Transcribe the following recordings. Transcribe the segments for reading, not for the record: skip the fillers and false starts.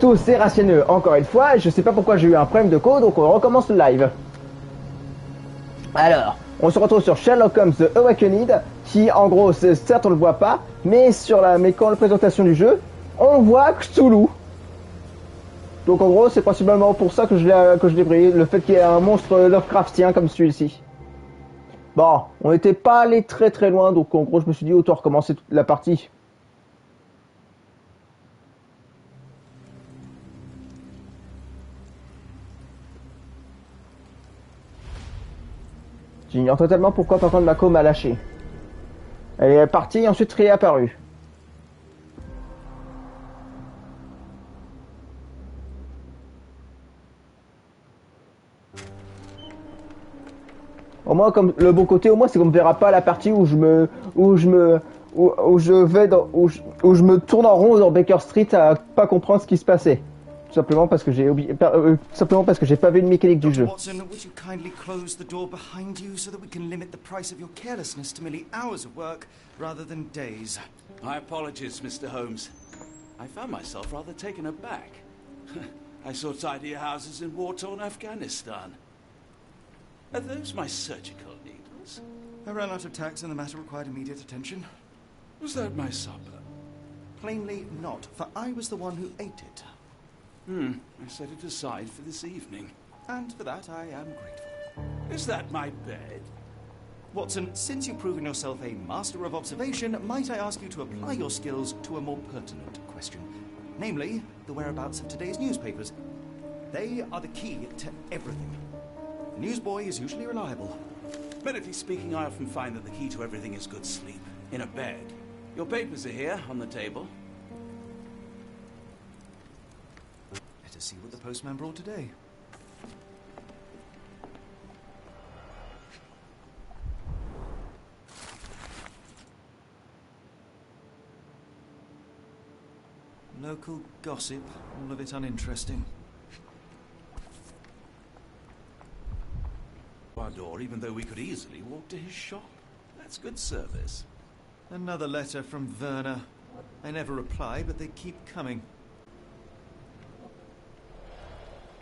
tous, c'est rationneux. Encore une fois, je sais pas pourquoi j'ai eu un problème de code, donc on recommence le live. Alors, on se retrouve sur Sherlock Holmes The Awakened, qui en gros, certes on le voit pas, mais quand la présentation du jeu, on voit Cthulhu. Donc en gros, c'est principalement pour ça que je l'ai pris, le fait qu'il y ait un monstre Lovecraftien comme celui-ci. Bon, on n'était pas allé très très loin, donc en gros, je me suis dit autant recommencer toute la partie. J'ignore totalement pourquoi par contre Mako m'a lâché. Elle est partie et ensuite réapparue. Au moins, comme le bon côté, au moins, c'est qu'on ne verra pas la partie où je me tourne en rond dans Baker Street à pas comprendre ce qui se passait. Tout simplement parce que j'ai oublié, simplement parce que j'ai pas vu une mécanique du jeu. Watson, would you kindly close the door behind you so that we can limit the price of your carelessness to merely hours of work rather than days? My apologies, Mr. Holmes. I found myself rather taken aback. I saw tidier houses in war-torn Afghanistan. Are those my surgical needles? I ran out of tacks and the matter required immediate attention. Was that my supper? Plainly not, for I was the one who ate it. I set it aside for this evening. And for that I am grateful. Is that my bed? Watson, since you've proven yourself a master of observation, might I ask you to apply your skills to a more pertinent question? Namely, the whereabouts of today's newspapers. They are the key to everything. The newsboy is usually reliable. Medically speaking, I often find that the key to everything is good sleep. In a bed. Your papers are here, on the table. Let us see what the postman brought today. Local gossip, all of it uninteresting. Our door, even though we could easily walk to his shop. That's good service. Another letter from Werner. I never reply, but they keep coming.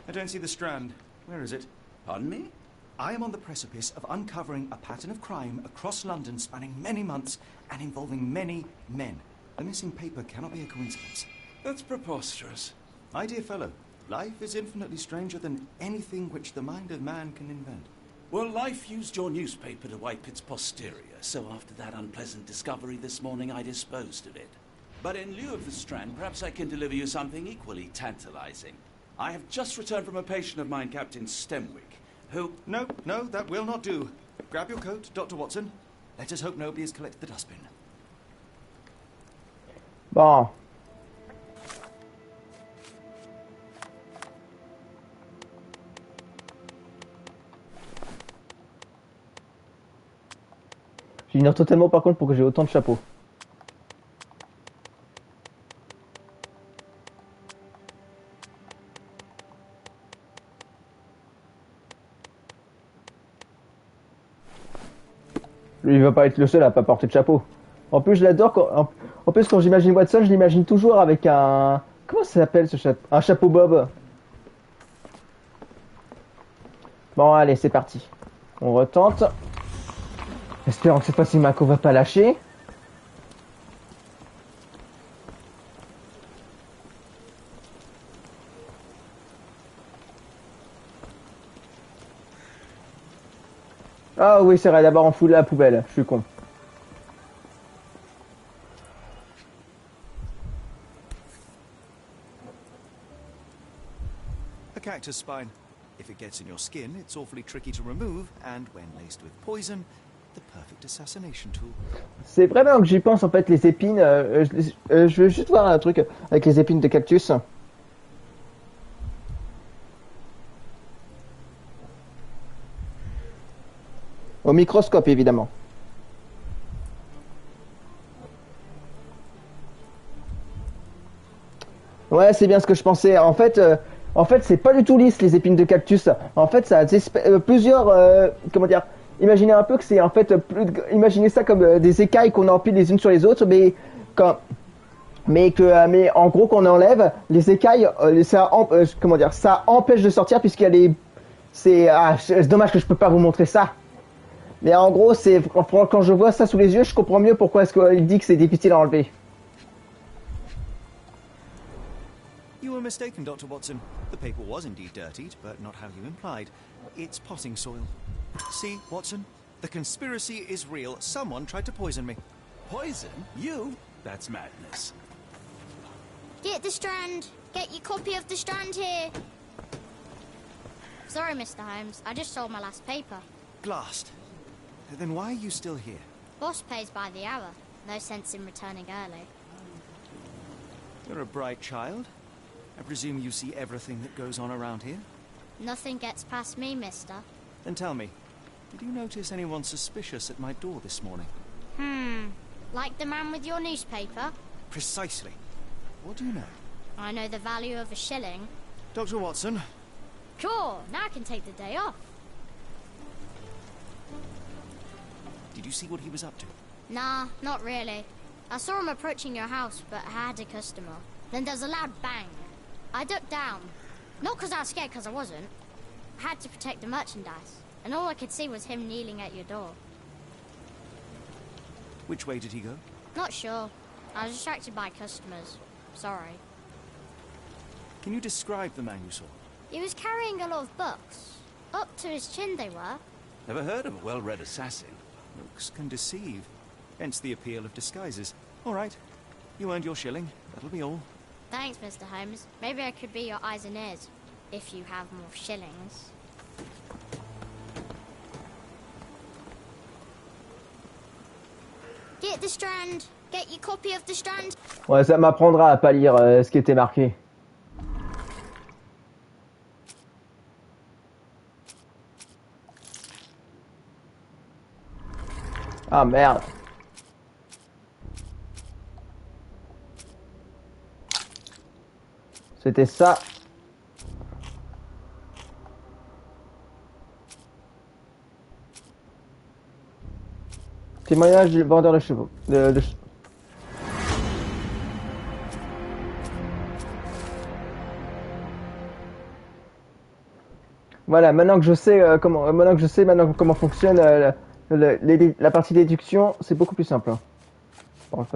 I don't see the Strand. Where is it? Pardon me? I am on the precipice of uncovering a pattern of crime across London spanning many months and involving many men. The missing paper cannot be a coincidence. That's preposterous. My dear fellow, life is infinitely stranger than anything which the mind of man can invent. Well, life used your newspaper to wipe its posterior, so after that unpleasant discovery this morning, I disposed of it. But in lieu of the Strand, perhaps I can deliver you something equally tantalizing. I have just returned from a patient of mine, Captain Stemwick, who... No, that will not do. Grab your coat, Dr. Watson. Let us hope nobody has collected the dustbin. Bon. J'ignore totalement par contre pourquoi j'ai autant de chapeaux. Lui, il va pas être le seul à pas porter de chapeau. En plus, je l'adore quand... En plus, quand j'imagine Watson, je l'imagine toujours avec un... Comment ça s'appelle ce chapeau? Un chapeau bob. Bon, allez, c'est parti. On retente. Espérons que cette fois-ci, Mako va pas lâcher. Ah oui, c'est vrai, d'abord on fout la poubelle, je suis con. A cactus spine. If it gets in your skin, it's awfully tricky to remove, and when laced with poison, the perfect assassination tool. C'est vraiment que j'y pense en fait, les épines. Je veux juste voir un truc avec les épines de cactus. Au microscope évidemment. Ouais, c'est bien ce que je pensais. En fait, c'est pas du tout lisse les épines de cactus. En fait, ça a plusieurs. Comment dire? Imaginez un peu que c'est en fait imaginez ça comme des écailles qu'on empile les unes sur les autres, mais mais en gros qu'on enlève les écailles, comment dire, ça empêche de sortir puisqu'il y a les, c'est dommage que je peux pas vous montrer ça. Mais en gros, c'est quand je vois ça sous les yeux, je comprends mieux pourquoi est-ce qu'il dit que c'est difficile à enlever. You were mistaken, Dr. Watson. The paper was indeed dirtied, but not how you implied. It's potting soil. See, Watson? The conspiracy is real. Someone tried to poison me. Poison? You? That's madness. Get the Strand. Get your copy of the Strand here. Sorry, Mr. Holmes. I just sold my last paper. Glassed. Then why are you still here? Boss pays by the hour. No sense in returning early. You're a bright child. I presume you see everything that goes on around here? Nothing gets past me, mister. Then tell me, did you notice anyone suspicious at my door this morning? Like the man with your newspaper? Precisely. What do you know? I know the value of a shilling. Dr. Watson. Cool, now I can take the day off. Did you see what he was up to? Nah, not really. I saw him approaching your house, but I had a customer. Then there was a loud bang. I ducked down. Not because I was scared, because I wasn't. I had to protect the merchandise. And all I could see was him kneeling at your door. Which way did he go? Not sure. I was distracted by customers. Sorry. Can you describe the man you saw? He was carrying a lot of books. Up to his chin they were. Never heard of a well-read assassin. Looks can deceive. Hence the appeal of disguises. All right. You earned your shilling. That'll be all. Thanks, Mr. Holmes. Maybe I could be your eyes and ears. If you have more shillings. Get the Strand. Get your copy of the Strand. Ouais, ça m'apprendra à pas lire ce qui était marqué. Ah merde. C'était ça. Témoignage du vendeur de chevaux. Voilà, maintenant que je sais comment fonctionne la partie déduction, c'est beaucoup plus simple. Hein. Bon,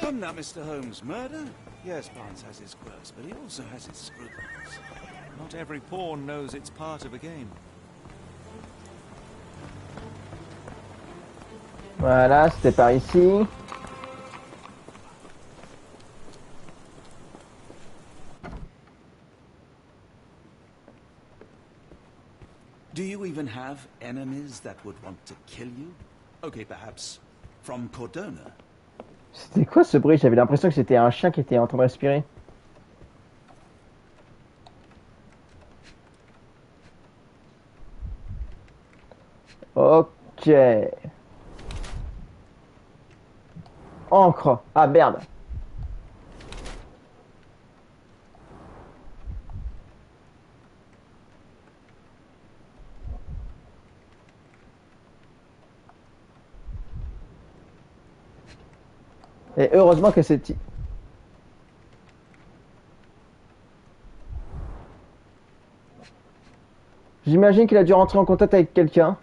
Come now, Mr. Holmes. Murder? Yes, Barnes has his quirks, but he also has his scruples. Not every pawn knows it's part of a game. Voilà, c'était par ici. Do you even have enemies that would want to kill you? Okay, perhaps from Cordona. C'était quoi ce bruit? J'avais l'impression que c'était un chien qui était en train de respirer. Ok. Encre. Ah merde. Et heureusement que c'est... J'imagine qu'il a dû rentrer en contact avec quelqu'un.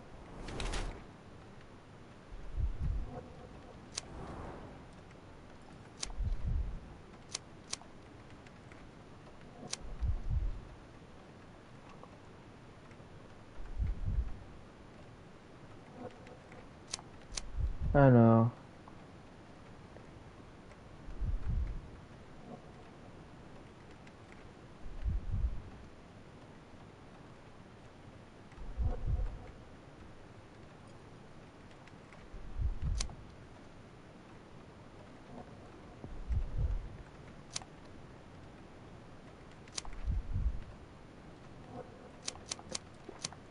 Alors...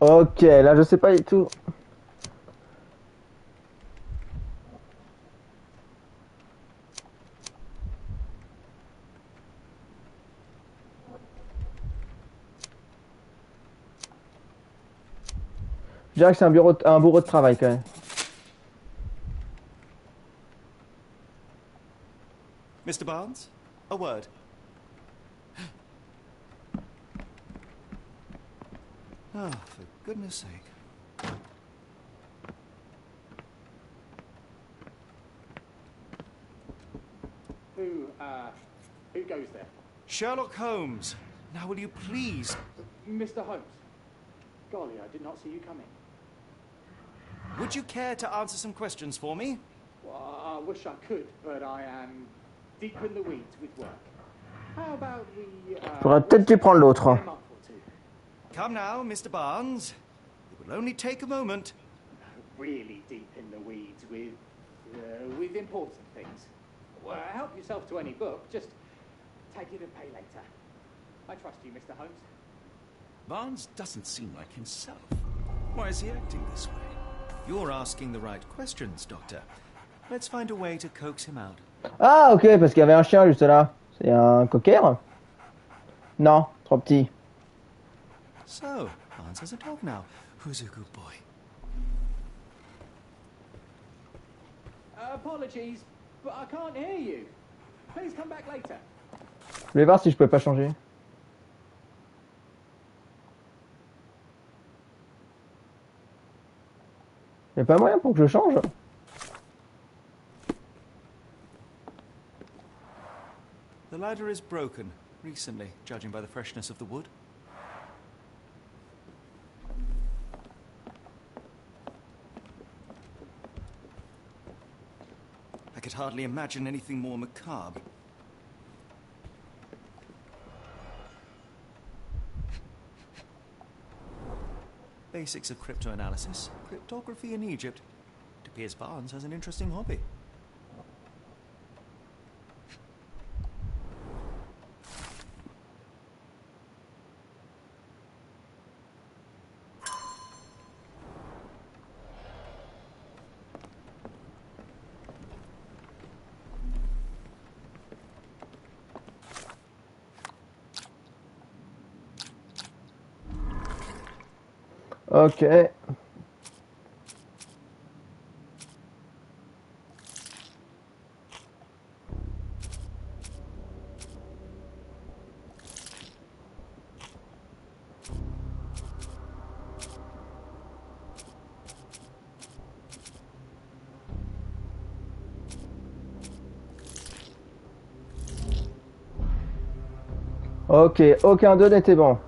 Ok, là je sais pas du tout. Je dirais que c'est un bureau de travail quand même. Mr. Barnes, a word. Ah, for goodness sake. Who goes there? Sherlock Holmes. Now will you please... Mr. Holmes. Golly, I did not see you coming. Would you care to answer some questions for me? Well, I wish I could, but I am deep in the weeds with work. How about we... J'aurais peut-être dû prendre l'autre. Come now, Mr. Barnes. It will only take a moment. Really deep in the weeds with important things. Well, help yourself to any book. Just take it and pay later. I trust you, Mr. Holmes. Barnes doesn't seem like himself. Why is he acting this way? You're asking the right questions, Doctor. Let's find a way to coax him out. Ah, ok, parce qu'il y avait un chien juste là. C'est un cocker? Non, trop petit. So, Barnes has a dog now. Who's a good boy? Apologies, but I can't hear you. Please come back later. Je vais voir si je peux pas changer. Y'a pas moyen pour que je change? The ladder is broken, recently, judging by the freshness of the wood. I could hardly imagine anything more macabre. Basics of cryptoanalysis, cryptography in Egypt. It appears Barnes has an interesting hobby. Ok. Ok, aucun d'eux n'était bon.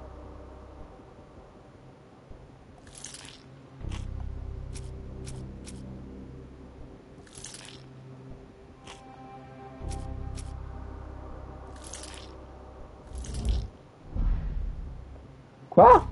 Quoi?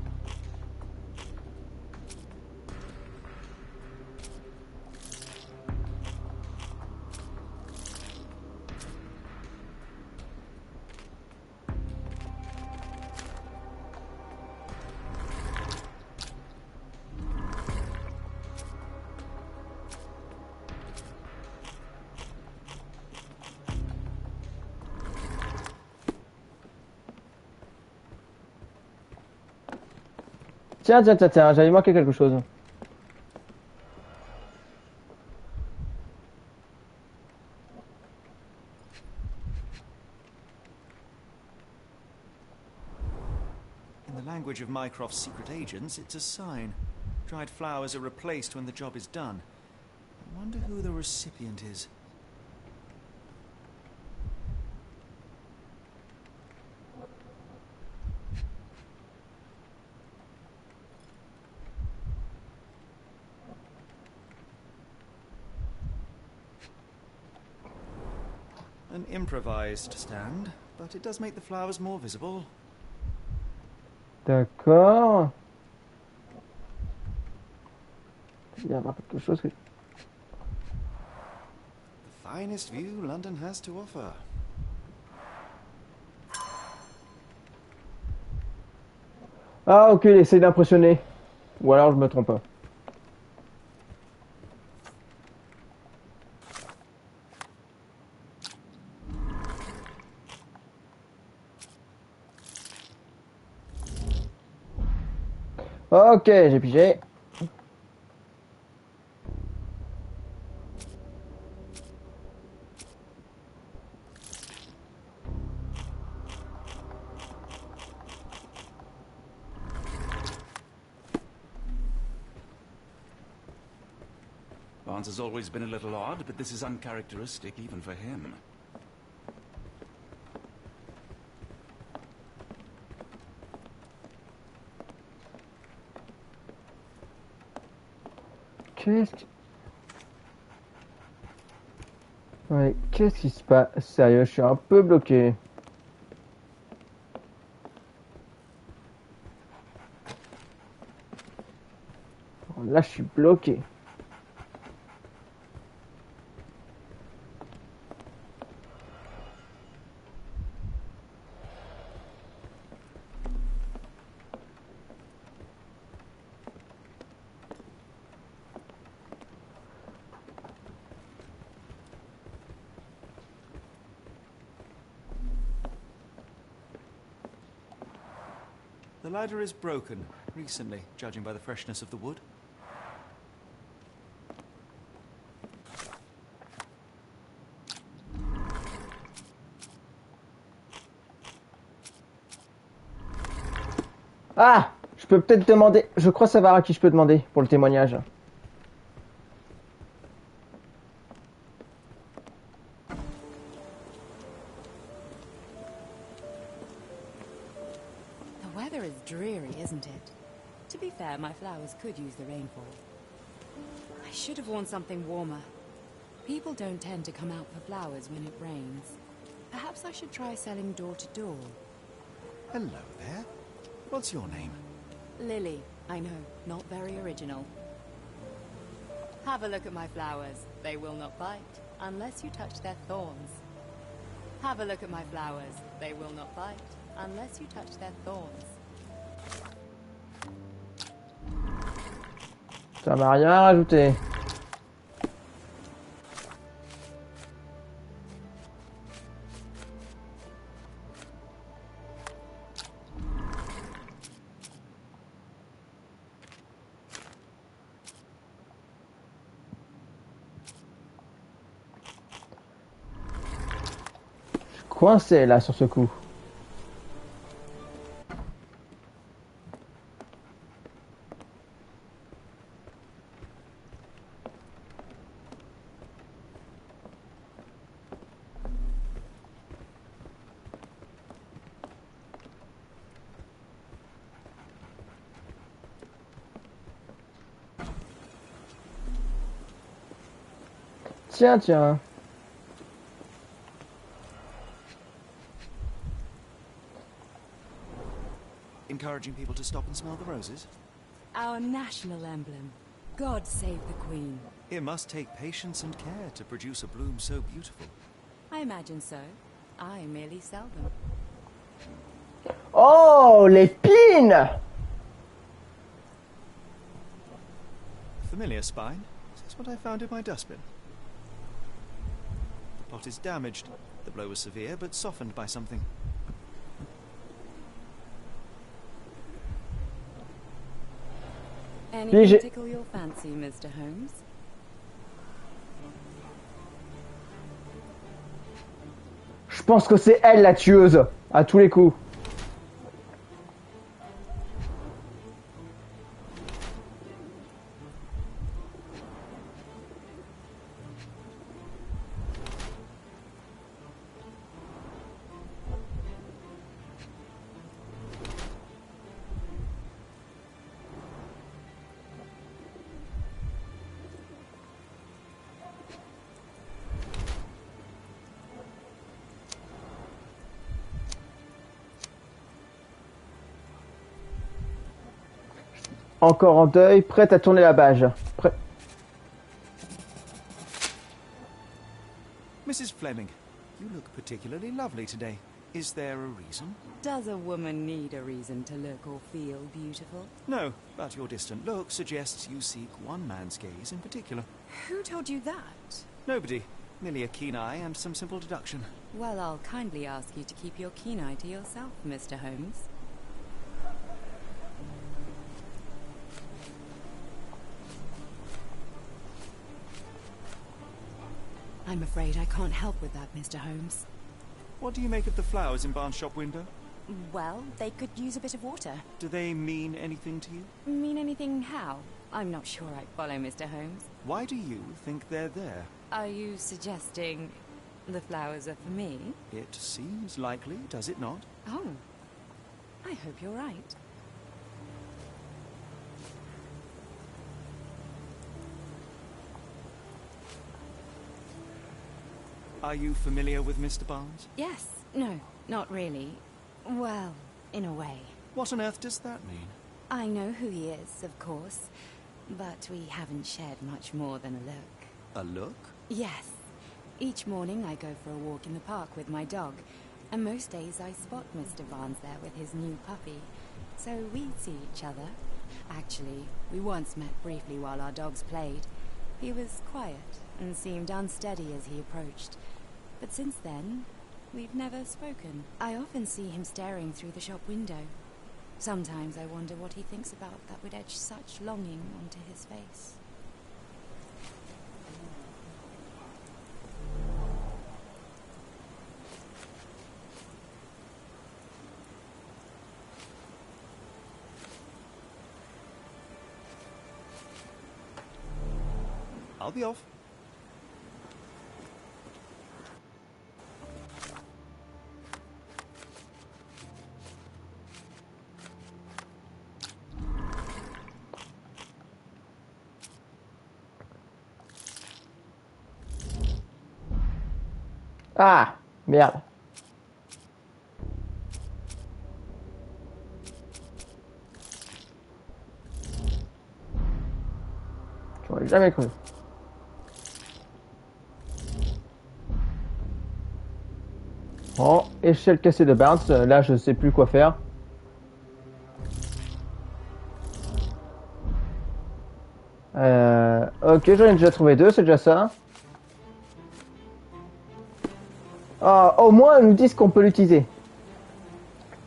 Tiens, j'avais manqué quelque chose. In the language of Mycroft's secret agents, it's a sign. Dried flowers are replaced when the job is done. I wonder who the recipient is. An improvised stand, but it does make the flowers more visible. D'accord. Il y a quelque chose que... The finest view London has to offer. Ah ok, il essaie d'impressionner. Ou alors je me trompe pas. Ok, j'ai pigé. response has always been a little odd, but this is uncharacteristic even for him. Ouais, qu'est-ce qui se passe? Sérieux, je suis un peu bloqué. Là, je suis bloqué. The ladder is broken, recently, judging by the freshness of the wood. Ah! Je peux peut-être demander... Je crois savoir à qui je peux demander pour le témoignage. The weather is dreary, isn't it? To be fair, my flowers could use the rainfall. I should have worn something warmer. People don't tend to come out for flowers when it rains. Perhaps I should try selling door to door. Hello there. What's your name? Lily, I know, not very original. Have a look at my flowers. They will not bite, unless you touch their thorns. Have a look at my flowers. They will not bite, unless you touch their thorns. Ça m'a rien rajouté. Coincé là sur ce coup. Tiens, tiens. Encouraging people to stop and smell the roses? Our national emblem. God save the Queen. It must take patience and care to produce a bloom so beautiful. I imagine so. I merely sell them. Oh, l'épine! Familiar spine? Is this what I found in my dustbin? The pot is damaged. The blow was severe, but softened by something. Anything tickle your fancy, Mr. Holmes? Je pense que c'est elle la tueuse, à tous les coups. Encore en deuil, prête à tourner la bâche. Mrs. Fleming, you look particularly lovely today. Is there a reason? Does a woman need a reason to look or feel beautiful? No, but your distant look suggests you seek one man's gaze in particular. Who told you that? Nobody. Merely a keen eye and some simple deduction. Well, I'll kindly ask you to keep your keen eye to yourself, Mr. Holmes. I'm afraid I can't help with that, Mr. Holmes. What do you make of the flowers in Barnes' shop window? Well, they could use a bit of water. Do they mean anything to you? Mean anything how? I'm not sure I follow, Mr. Holmes. Why do you think they're there? Are you suggesting the flowers are for me? It seems likely, does it not? Oh, I hope you're right. Are you familiar with Mr. Barnes? Yes. No, not really. Well, in a way. What on earth does that mean? I know who he is, of course, but we haven't shared much more than a look. A look? Yes. Each morning I go for a walk in the park with my dog, and most days I spot Mr. Barnes there with his new puppy, so we see each other. Actually, we once met briefly while our dogs played. He was quiet and seemed unsteady as he approached, but since then, we've never spoken. I often see him staring through the shop window. Sometimes I wonder what he thinks about that would etch such longing onto his face. I'll be off. Ah, merde. J'aurais jamais cru. Bon, échelle cassée de bounce. Là, je sais plus quoi faire. Ok, j'en ai déjà trouvé deux, c'est déjà ça. Au moins, ils nous disent qu'on peut l'utiliser.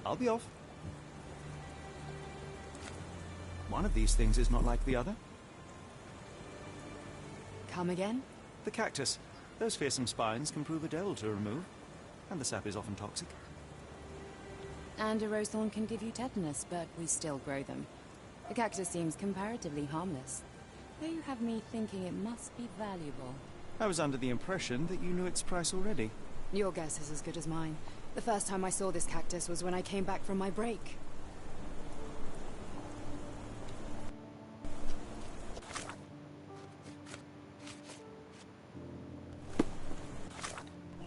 I'll be off. One of these things is not like the other. Come again? The cactus. Those fearsome spines can prove a devil to remove. And the sap is often toxic. And a rose thorn can give you tetanus, but we still grow them. The cactus seems comparatively harmless, though you have me thinking it must be valuable. I was under the impression that you knew its price already. Your guess is as good as mine. The first time I saw this cactus was when I came back from my break.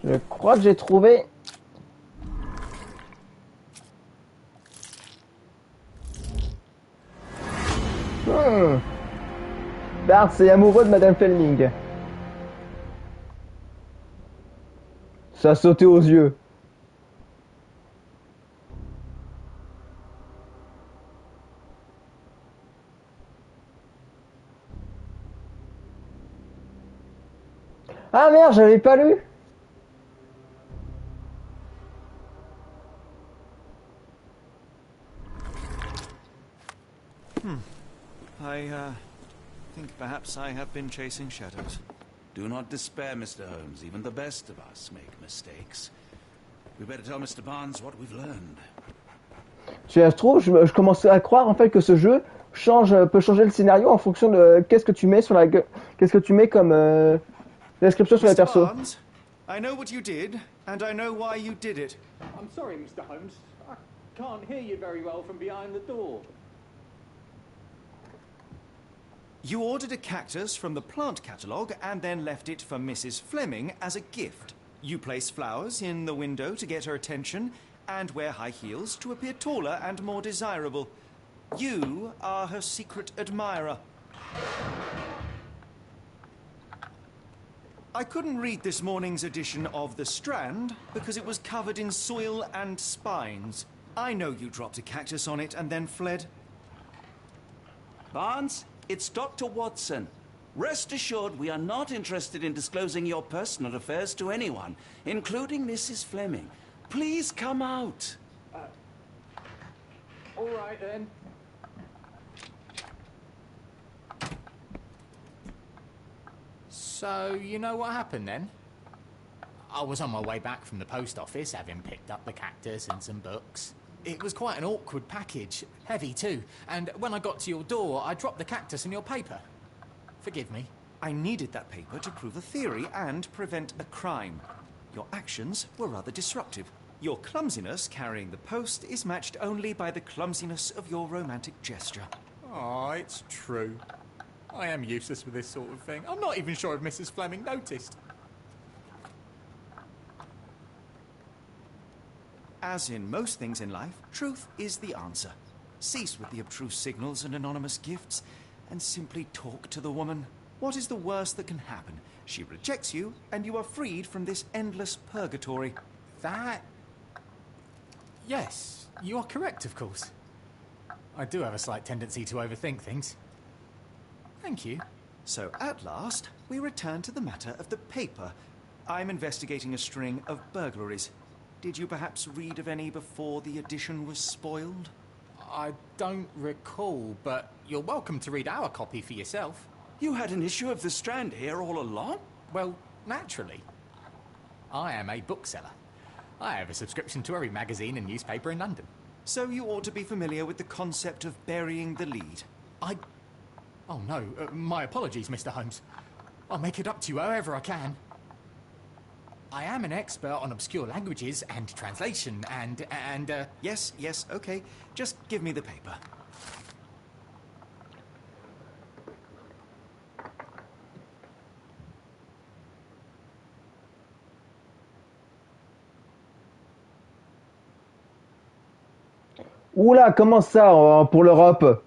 Je crois que j'ai trouvé. Bart, c'est amoureux de Madame Fleming. Ça a sauté aux yeux. Ah merde, j'avais pas lu. I think perhaps I have been chasing shadows. Do not despair, Mr. Holmes. Even the best of us make mistakes. We better tell Mr. Barnes what we've learned. Je trouve, je commençais à croire en fait que ce jeu peut changer le scénario en fonction de qu'est-ce que tu mets sur qu'est-ce que tu mets comme description sur les Mr. persos. Barnes, I know what you did, and I know why you did it. I'm sorry, Mr. Holmes. I can't hear you very well from behind the door. You ordered a cactus from the plant catalogue and then left it for Mrs. Fleming as a gift. You place flowers in the window to get her attention and wear high heels to appear taller and more desirable. You are her secret admirer. I couldn't read this morning's edition of The Strand because it was covered in soil and spines. I know you dropped a cactus on it and then fled. Barnes, it's Dr. Watson. Rest assured we are not interested in disclosing your personal affairs to anyone, including Mrs. Fleming. Please come out. All right, then. So, you know what happened then? I was on my way back from the post office, having picked up the cactus and some books. It was quite an awkward package. Heavy, too. And when I got to your door, I dropped the cactus in your paper. Forgive me. I needed that paper to prove a theory and prevent a crime. Your actions were rather disruptive. Your clumsiness carrying the post is matched only by the clumsiness of your romantic gesture. Oh, it's true. I am useless with this sort of thing. I'm not even sure if Mrs. Fleming noticed. As in most things in life, truth is the answer. Cease with the obtruse signals and anonymous gifts, and simply talk to the woman. What is the worst that can happen? She rejects you, and you are freed from this endless purgatory. That... Yes, you are correct, of course. I do have a slight tendency to overthink things. Thank you. So, at last, we return to the matter of the paper. I'm investigating a string of burglaries. Did you perhaps read of any before the edition was spoiled? I don't recall, but you're welcome to read our copy for yourself. You had an issue of the Strand here all along? Well, naturally. I am a bookseller. I have a subscription to every magazine and newspaper in London. So you ought to be familiar with the concept of burying the lead. Oh no, my apologies, Mr. Holmes. I'll make it up to you however I can. I am an expert on obscure languages and translation and... Yes, okay. Just give me the paper. Oula, comment ça pour l'Europe?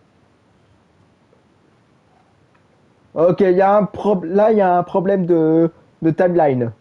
Ok, il y a là il y a un problème de timeline.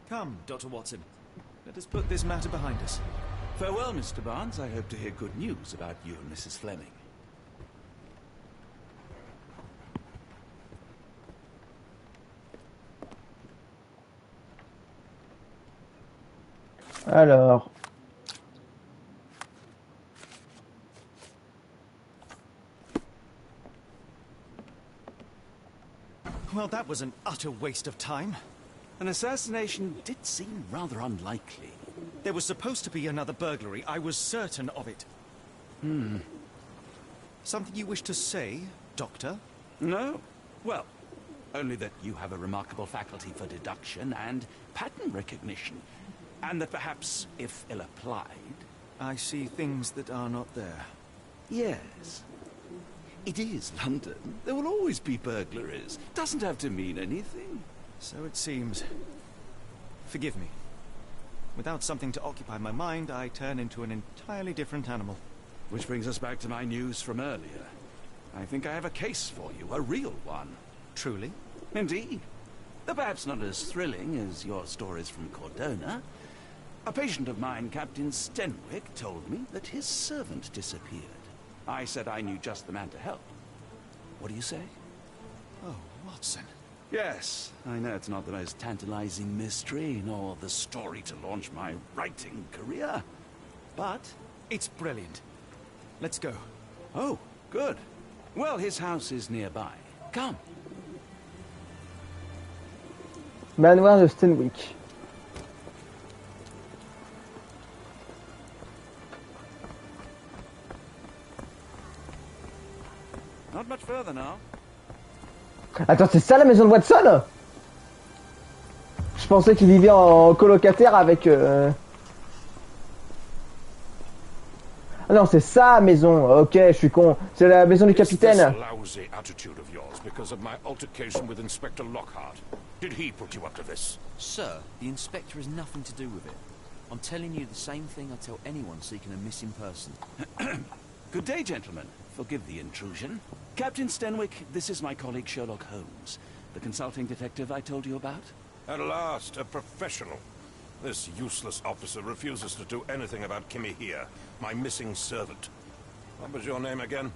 Come, Dr. Watson. Let us put this matter behind us. Farewell, Mr. Barnes. I hope to hear good news about you and Mrs. Fleming. Alors... Well, that was an utter waste of time. An assassination did seem rather unlikely. There was supposed to be another burglary. I was certain of it. Something you wish to say, Doctor? No? Well, only that you have a remarkable faculty for deduction and pattern recognition. And that perhaps, if ill-applied... I see things that are not there. Yes. It is London. There will always be burglaries. Doesn't have to mean anything. So it seems. Forgive me. Without something to occupy my mind, I turn into an entirely different animal. Which brings us back to my news from earlier. I think I have a case for you, a real one. Truly? Indeed. Though perhaps not as thrilling as your stories from Cordona. A patient of mine, Captain Stenwick, told me that his servant disappeared. I said I knew just the man to help. What do you say? Oh, Watson. Yes, I know it's not the most tantalizing mystery, nor the story to launch my writing career. But it's brilliant. Let's go. Oh, good. Well, his house is nearby. Come. Manoir de Stenwick. Not much further now. Attends, c'est ça la maison de Watson? Je pensais qu'il vivait en colocataire avec... Ah non, c'est sa maison. Ok, je suis con. C'est la maison du capitaine. Lousy attitude of yours because of my altercation with Inspector Lockhart. Did he put you up to this? Sir, the inspector has nothing to do with it. I'm telling you the same thing I tell anyone seeking a missing person. Good day, gentlemen. Forgive the intrusion. Captain Stenwick, this is my colleague Sherlock Holmes, the consulting detective I told you about. At last, a professional. This useless officer refuses to do anything about Kimmy here, my missing servant. What was your name again?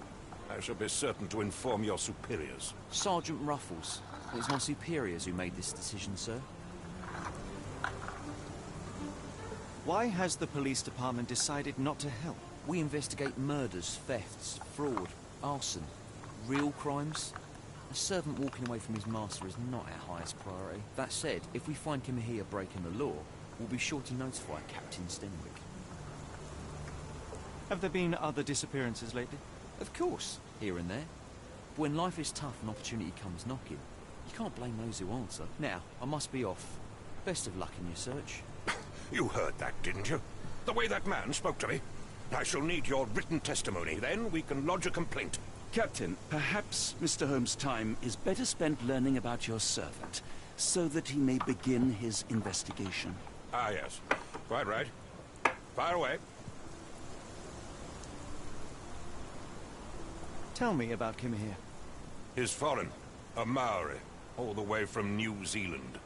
I shall be certain to inform your superiors. Sergeant Ruffles. It was my superiors who made this decision, sir. Why has the police department decided not to help? We investigate murders, thefts, fraud, arson, real crimes. A servant walking away from his master is not our highest priority. That said, if we find Kimahia breaking the law, we'll be sure to notify Captain Stenwick. Have there been other disappearances lately? Of course, here and there. But when life is tough and opportunity comes knocking, you can't blame those who answer. Now, I must be off. Best of luck in your search. You heard that, didn't you? The way that man spoke to me. I shall need your written testimony, then we can lodge a complaint. Captain, perhaps Mr. Holmes' time is better spent learning about your servant, so that he may begin his investigation. Ah, yes. Quite right. Fire away. Tell me about Kimahia. He's foreign. A Maori. All the way from New Zealand.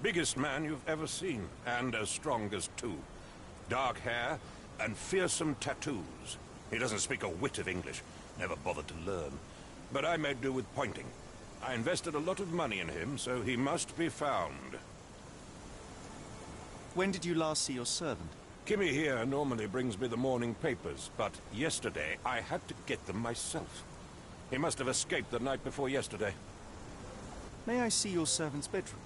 Biggest man you've ever seen, and as strong as two. Dark hair and fearsome tattoos. He doesn't speak a whit of English. Never bothered to learn. But I made do with pointing. I invested a lot of money in him, so he must be found. When did you last see your servant? Kimmy here normally brings me the morning papers, but yesterday I had to get them myself. He must have escaped the night before yesterday. May I see your servant's bedroom?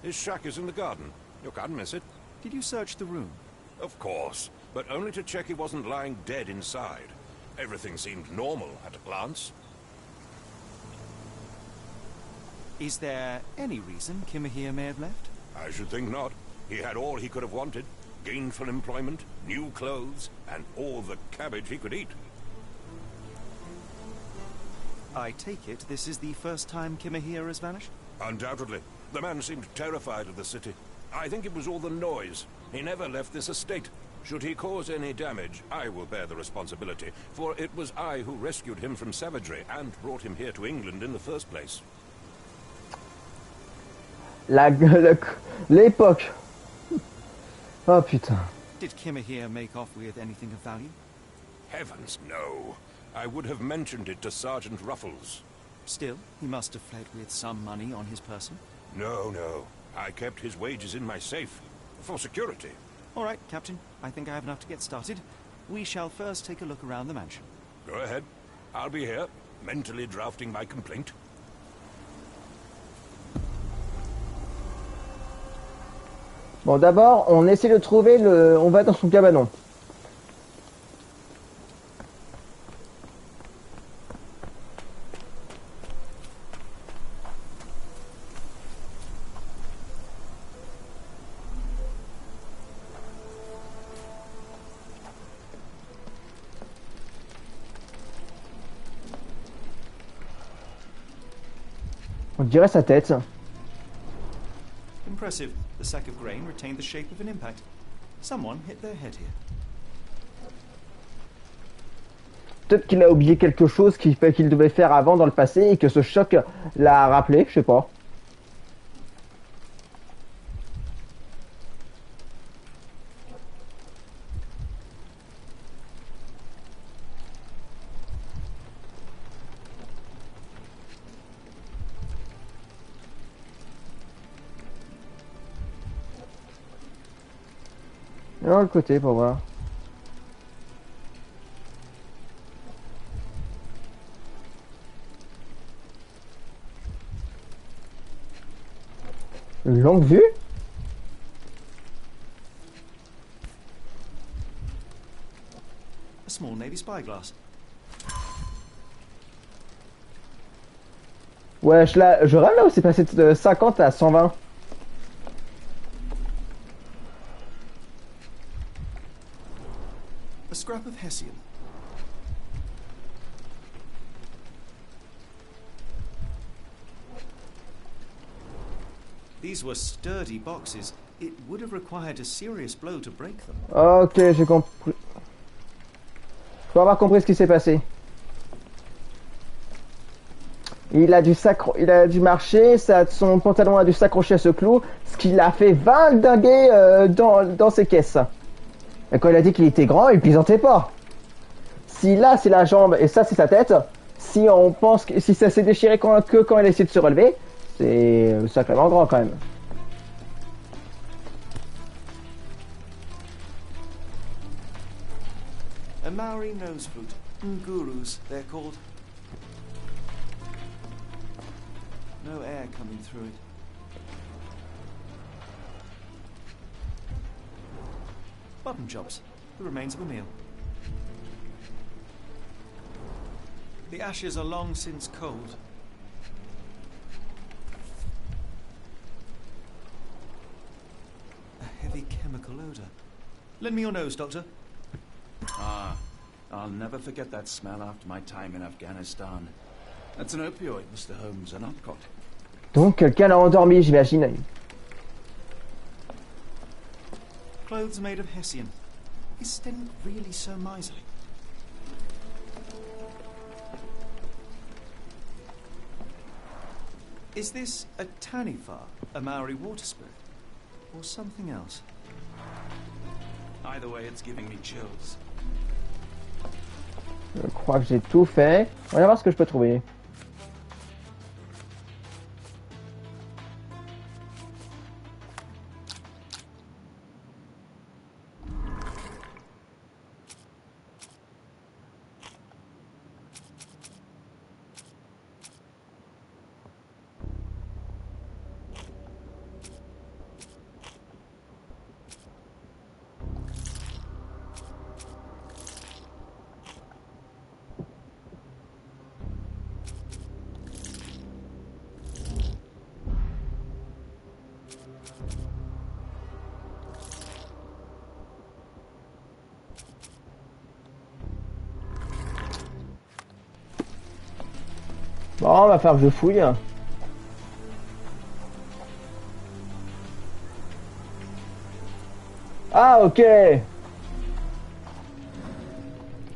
His shack is in the garden. You can't miss it. Did you search the room? Of course, but only to check he wasn't lying dead inside. Everything seemed normal at a glance. Is there any reason Kimahia may have left? I should think not. He had all he could have wanted. Gainful employment, new clothes, and all the cabbage he could eat. I take it this is the first time Kimahia has vanished? Undoubtedly. The man seemed terrified of the city. I think it was all the noise. He never left this estate. Should he cause any damage, I will bear the responsibility, for it was I who rescued him from savagery and brought him here to England in the first place. L'époque. Oh putain. Did Kimahia make off with anything of value? Heavens, no. I would have mentioned it to Sergeant Ruffles. Still, he must have fled with some money on his person. No, no. I kept his wages in my safe. For security. All right, Captain. I think I have enough to get started. We shall first take a look around the mansion. Go ahead. I'll be here, mentally drafting my complaint. Bon, d'abord, on essaie de trouver le... On va dans son cabanon. On dirait sa tête. Impressive. The sack of grain retained the shape of an impact. Someone hit their head here. Peut-être qu'il a oublié quelque chose qu'il devait faire avant dans le passé et que ce choc l'a rappelé, je sais pas. De l'autre côté pour voir. Longue vue? A small Navy spyglass. Ouais, je rêve là où c'est passé de 50 à 120. A scrap of Hessian. These were sturdy boxes. It would have required a serious blow to break them. Ok, j'ai compris. Faut avoir compris ce qui s'est passé. Il a dû marcher, son pantalon a dû s'accrocher à ce clou, ce qui l'a fait valdinguer dans ses caisses. Et quand il a dit qu'il était grand, il plaisantait pas. Si là c'est la jambe et ça c'est sa tête, si on pense que si ça s'est déchiré que quand il a essayé de se relever, c'est sacrément grand quand même. A Maori nose flute. Ngurus, they're called. No air coming through it. Button chops, the remains of a meal. The ashes are long since cold. A heavy chemical odor. Lend me your nose, Doctor. Ah, I'll never forget that smell after my time in Afghanistan. That's an opioid, Mr. Holmes, a narcotic. Donc quelqu'un l'a endormi, j'imagine. Clothes made of hessian. Is Sten really so miserly? Is this a Taniwha, a Maori water spirit, or something else? Either way, it's giving me chills. Je crois que j'ai tout fait. On va voir ce que je peux trouver. Bon, on va faire que je fouille. Ah, ok.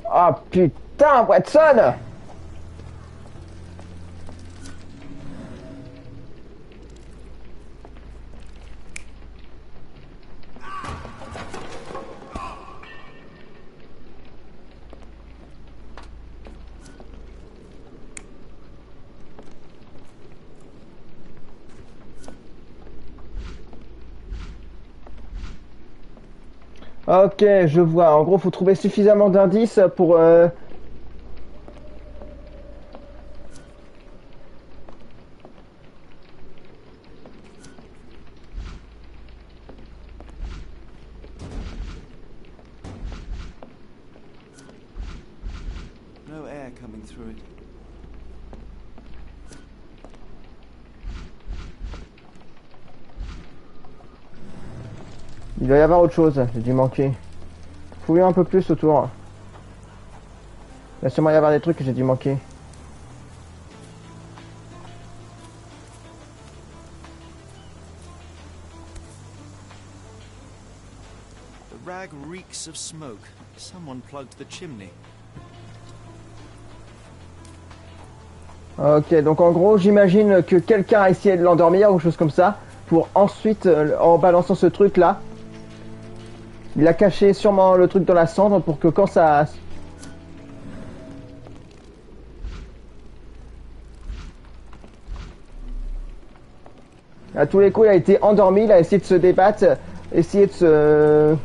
Ah, putain, Watson. Ok, je vois. En gros, faut trouver suffisamment d'indices pour... No air coming through it. Il doit y avoir autre chose, j'ai dû manquer. Fouiller un peu plus autour. Il va sûrement y avoir des trucs que j'ai dû manquer. The rag reeks of smoke. Someone plugged the chimney. Ok, donc en gros, j'imagine que quelqu'un a essayé de l'endormir ou quelque chose comme ça, pour ensuite, en balançant ce truc-là, il a caché sûrement le truc dans la cendre pour que quand ça... À tous les coups, il a été endormi, il a essayé de se débattre, essayé de se...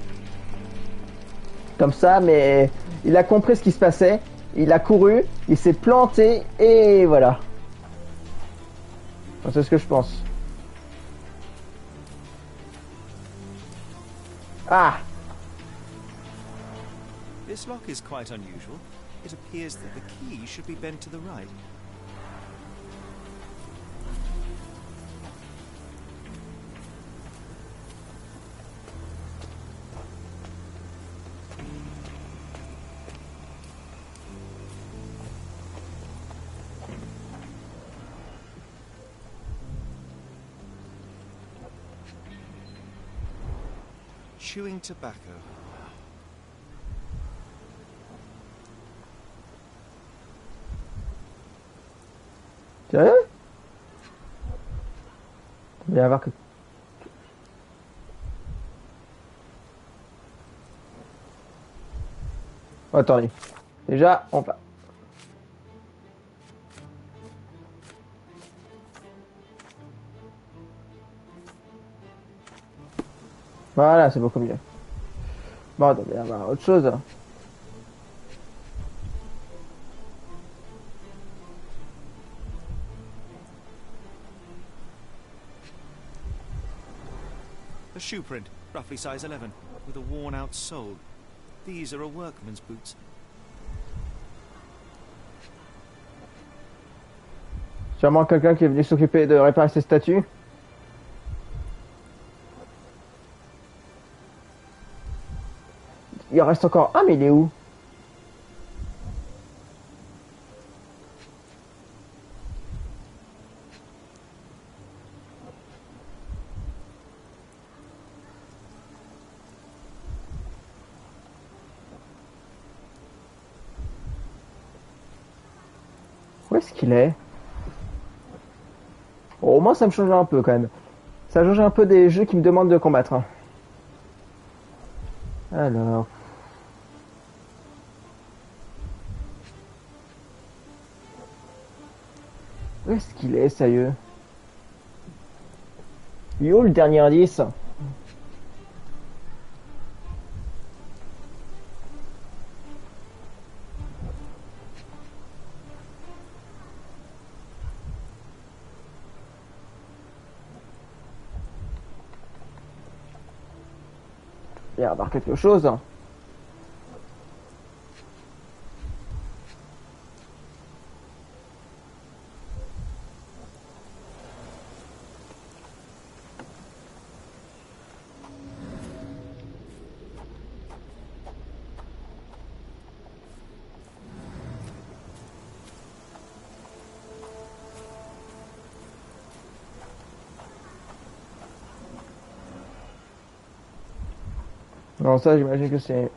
Comme ça, mais il a compris ce qui se passait, il a couru, il s'est planté, et voilà. Enfin, c'est ce que je pense. Ah! This lock is quite unusual. It appears that the key should be bent to the right. Chewing tobacco. Sérieux? Il va y avoir que... Oh, attendez. Déjà, on va... Voilà, c'est beaucoup mieux. Bon, il doit y avoir autre chose. A shoe print, roughly size 11, with a worn-out sole. These are a workman's boots. Sûrement quelqu'un qui est venu s'occuper de réparer ces statues. Il en reste encore un, mais il est où? Où est-ce qu'il est? Bon, au moins ça me change un peu quand même. Ça change un peu des jeux qui me demandent de combattre. Hein. Alors... Où est-ce qu'il est, sérieux? Il est où le dernier indice? Il y a avoir quelque chose. Non, ça, j'imagine que c'est...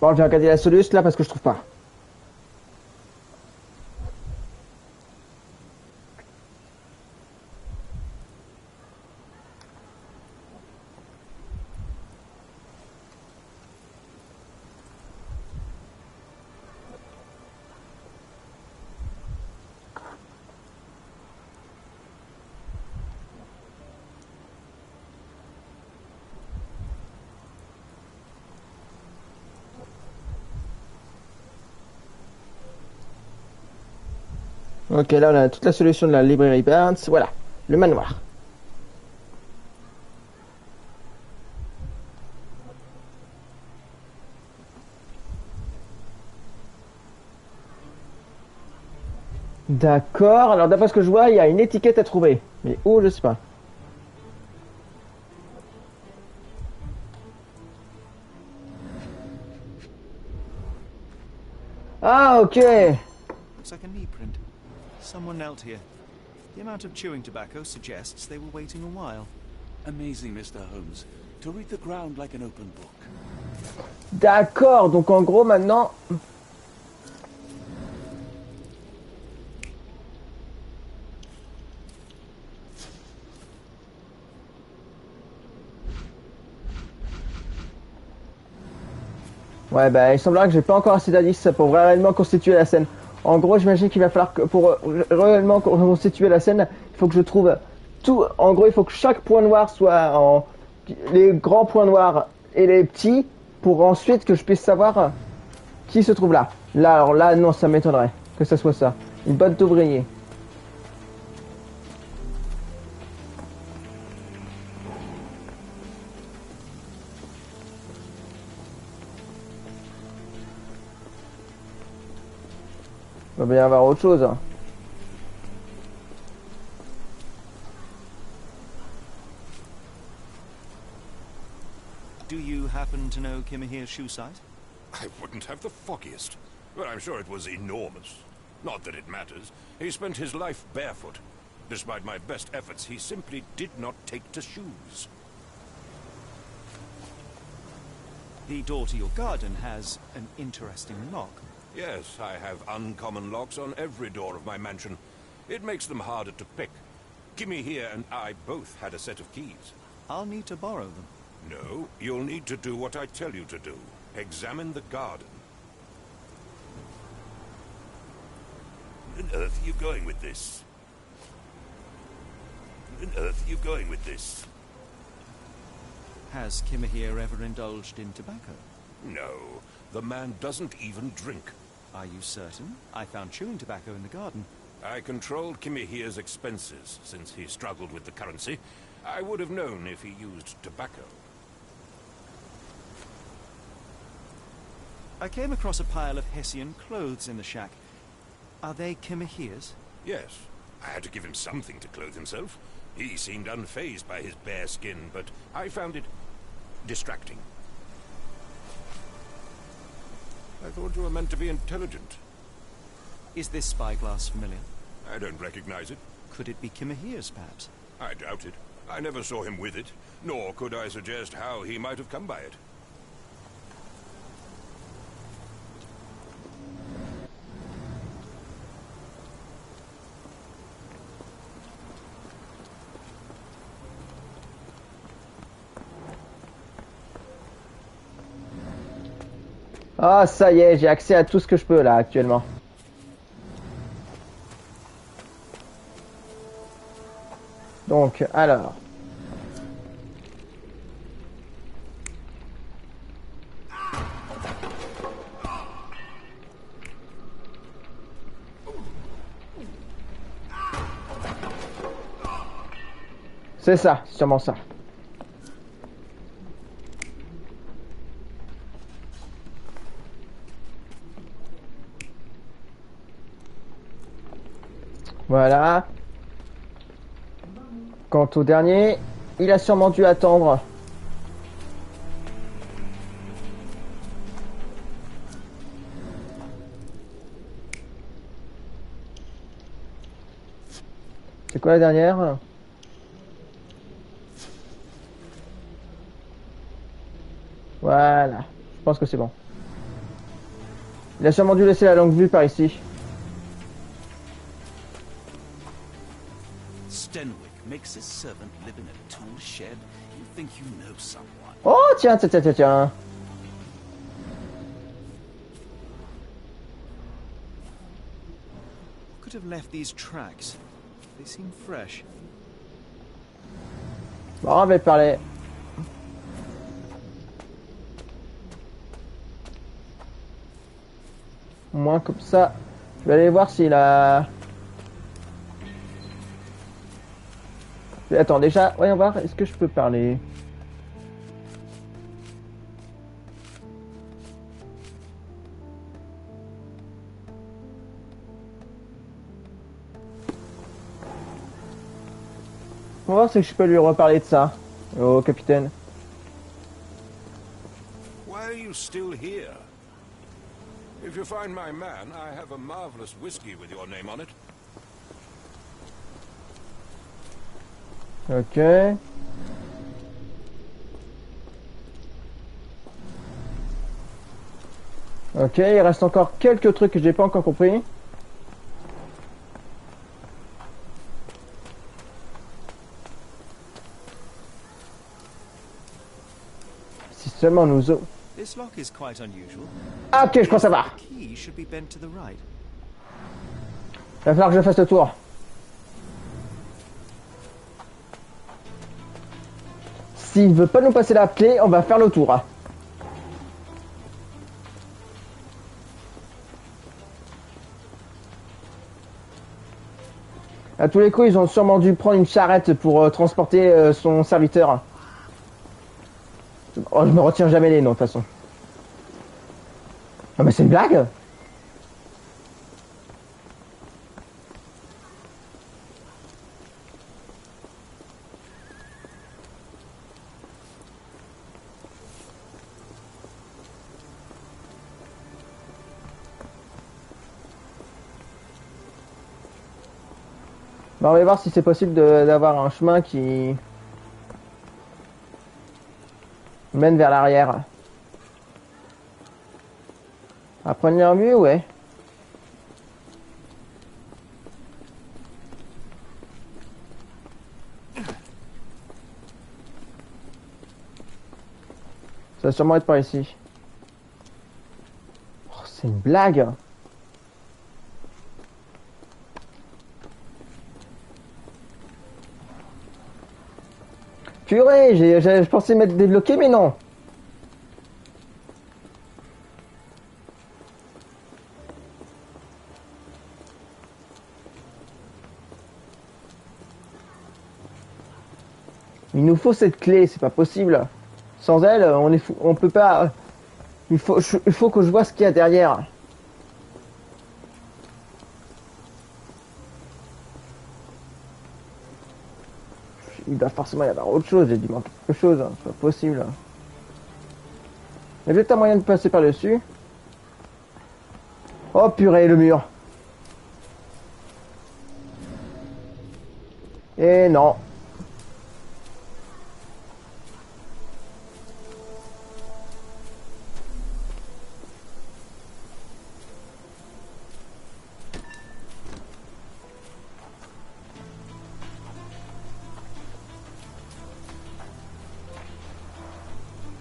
Bon, je vais regarder la solution là parce que je trouve pas. Ok, là on a toute la solution de la librairie Barnes. Voilà, le manoir. D'accord, alors d'après ce que je vois, il y a une étiquette à trouver. Mais où, je sais pas. Ah, ok. Looks like a knee print. Someone knelt here. The amount of chewing tobacco suggests they were waiting a while. Amazing, Mr. Holmes. To read the ground like an open book. D'accord, donc en gros maintenant... Ouais, bah il semblerait que j'ai pas encore assez d'indices pour réellement constituer la scène. En gros, j'imagine qu'il va falloir que pour réellement constituer la scène, il faut que je trouve tout. En gros, il faut que chaque point noir soit en les grands points noirs et les petits pour ensuite que je puisse savoir qui se trouve là. Là, alors là, non, ça m'étonnerait que ça soit ça. Une botte d'ouvrier. Il va bien y avoir autre chose. Do you happen to know Kimahir's shoe size? I wouldn't have the foggiest. But I'm sure it was enormous. Not that it matters. He spent his life barefoot. Despite my best efforts, he simply did not take to shoes. The door to your garden has an interesting lock. Yes, I have uncommon locks on every door of my mansion. It makes them harder to pick. Gimme here and I both had a set of keys. I'll need to borrow them. No, you'll need to do what I tell you to do. Examine the garden. Where on earth are you going with this? Where on earth are you going with this? Has Kimahir ever indulged in tobacco? No, the man doesn't even drink. Are you certain? I found chewing tobacco in the garden. I controlled Kimahir's expenses since he struggled with the currency. I would have known if he used tobacco. I came across a pile of Hessian clothes in the shack. Are they Kimahir's? Yes, I had to give him something to clothe himself. He seemed unfazed by his bare skin, but I found it distracting. I thought you were meant to be intelligent. Is this spyglass familiar? I don't recognize it. Could it be Kimahir's, perhaps? I doubt it. I never saw him with it, nor could I suggest how he might have come by it. Ah, ça y est, j'ai accès à tout ce que je peux là actuellement. Donc, alors. C'est ça, sûrement ça. Voilà. Quant au dernier, il a sûrement dû attendre. C'est quoi la dernière? Voilà. Je pense que c'est bon. Il a sûrement dû laisser la longue vue par ici. Makes his servant live in a tool shed. You think you know someone. Oh, tiens, tiens, tiens, tiens, tiens. Could have left these tracks. They seem fresh. Bon, on va parler. Au moins, comme ça, je vais aller voir s'il a... Attends, déjà, voyons voir, est-ce que je peux parler? On va voir si je peux lui reparler de ça, au capitaine. Why are you still here? If you find my man, I have a marvelous whiskey with your name on it. Ok. Ok, il reste encore quelques trucs que j'ai pas encore compris. Si seulement nous... This lock is quite unusual. Ah, ok, je crois savoir. The key should be bent to the right. Il va falloir que je fasse le tour. S'il veut pas nous passer la clé, on va faire le tour. À tous les coups, ils ont sûrement dû prendre une charrette pour transporter son serviteur. Oh, je me retiens jamais les noms, de toute façon. Non mais c'est une blague? Bon, on va voir si c'est possible d'avoir un chemin qui mène vers l'arrière. À première vue, ouais. Ça va sûrement être par ici. Oh, c'est une blague. Purée, je pensais m'être débloqué, mais non. Il nous faut cette clé, c'est pas possible. Sans elle, on peut pas. Il faut que je vois ce qu'il y a derrière. Il doit forcément y avoir autre chose, j'ai dû manquer quelque chose, hein. C'est pas possible. Il y a peut-être un moyen de passer par dessus. Oh purée, le mur. Et non.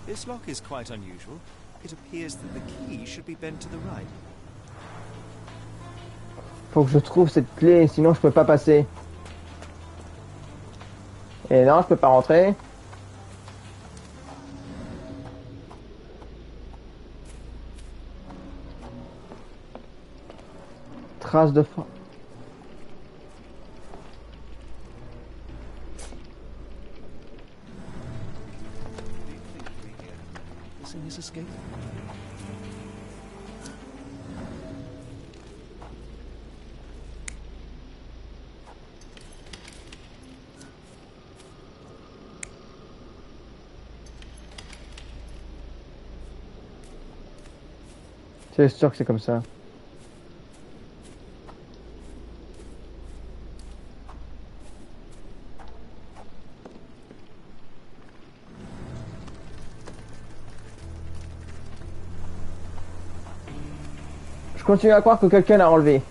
This lock is quite unusual. It appears that the key should be bent to the right. Faut que je trouve cette clé, sinon je peux pas passer. Et non, je peux pas rentrer. Trace de frein. His escape. C'est sûr que c'est comme ça. Je continue à croire que quelqu'un l'a enlevé.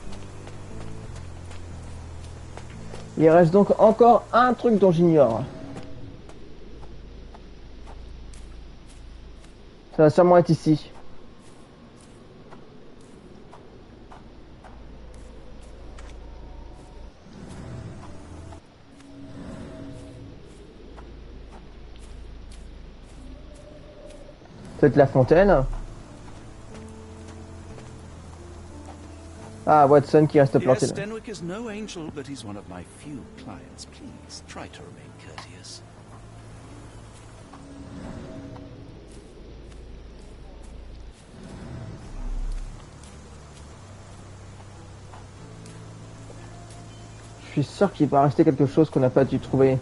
Il reste donc encore un truc dont j'ignore. Ça va sûrement être ici. Peut-être la fontaine. Ah, Watson qui reste planté Yes, là. Denwick is no angel, but he's one of my few clients. Please, try to remain courteous. Je suis sûr qu'il va rester quelque chose qu'on n'a pas dû trouver.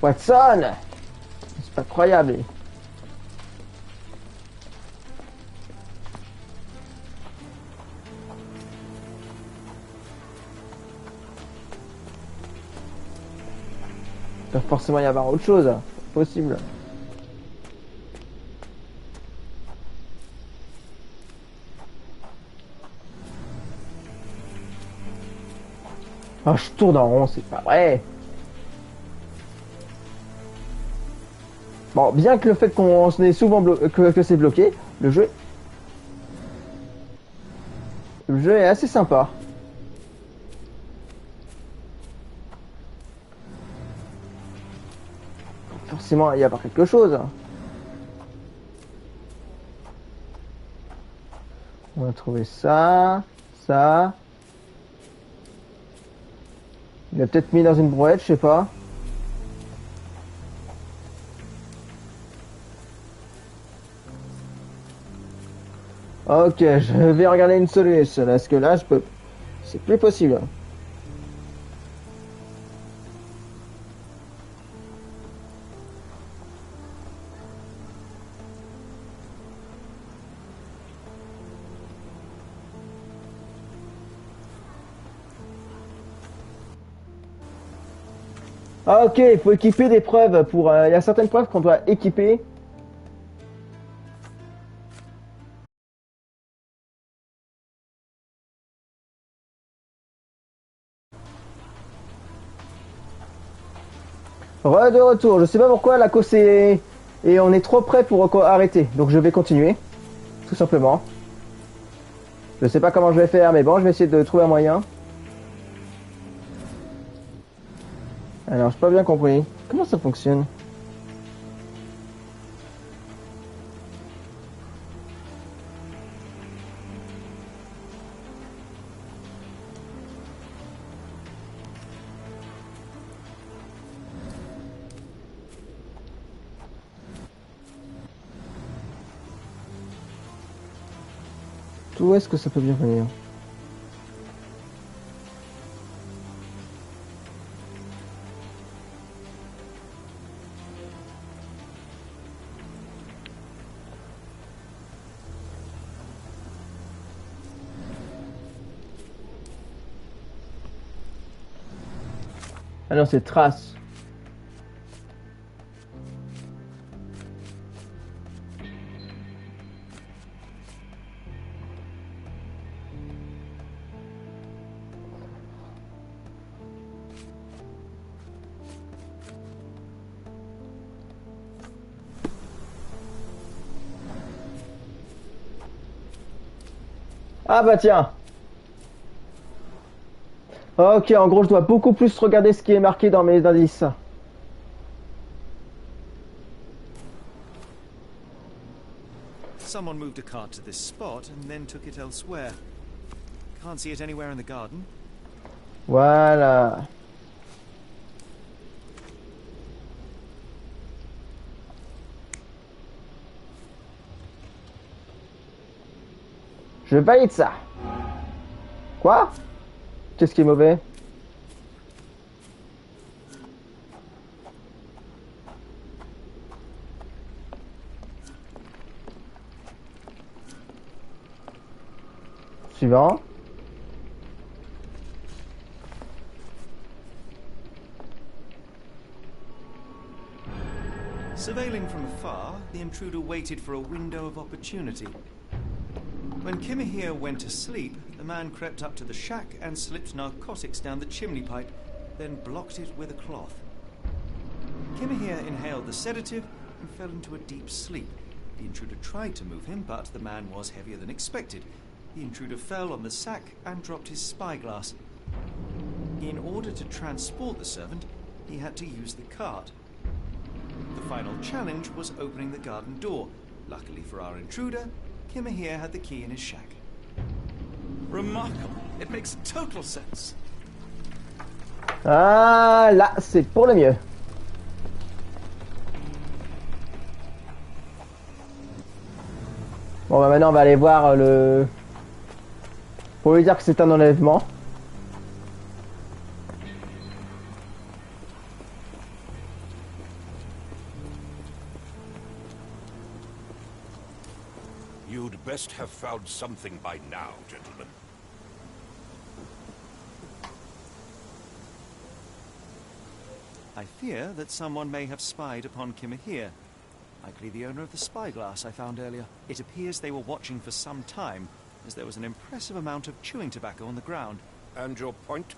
Watson! C'est pas croyable. Il doit forcément y avoir autre chose. C'est possible. Ah, je tourne en rond, c'est pas vrai. Bon, bien que le fait qu'on est souvent que c'est bloqué, le jeu est assez sympa. Forcément, il y a pas quelque chose. On va trouver ça, ça. Il l'a peut-être mis dans une brouette, je sais pas. Ok, je vais regarder une solution, parce que là, je peux... C'est plus possible. Ah ok, il faut équiper des preuves pour... Il y a certaines preuves qu'on doit équiper. De retour, je sais pas pourquoi la course est... Et on est trop près pour arrêter. Donc je vais continuer. Tout simplement. Je sais pas comment je vais faire, mais bon, je vais essayer de trouver un moyen. Alors, j'ai pas bien compris. Comment ça fonctionne? D'où est-ce que ça peut bien venir? Ah non, c'est trace. Ah bah tiens. Ok, en gros, je dois beaucoup plus regarder ce qui est marqué dans mes indices. Someone moved a cart to this spot and then took it elsewhere. Can't see it anywhere in the garden. Voilà. Je valide ça. Quoi? Qu'est-ce qui est mauvais? Suivant. Surveilling from afar, the intruder waited for a window of opportunity. When Kimahir went to sleep, the man crept up to the shack and slipped narcotics down the chimney pipe, then blocked it with a cloth. Kimahir inhaled the sedative and fell into a deep sleep. The intruder tried to move him, but the man was heavier than expected. The intruder fell on the sack and dropped his spyglass. In order to transport the servant, he had to use the cart. The final challenge was opening the garden door. Luckily for our intruder, Kimahir had the key in his shack. Remarkable. It makes total sense. Ah là, c'est pour le mieux. Bon bah maintenant on va aller voir le... Pour lui dire que c'est un enlèvement. You'd best have found something by now, gentlemen. I fear that someone may have spied upon Kimahir. Likely the owner of the spyglass I found earlier. It appears they were watching for some time, as there was an impressive amount of chewing tobacco on the ground. And your point?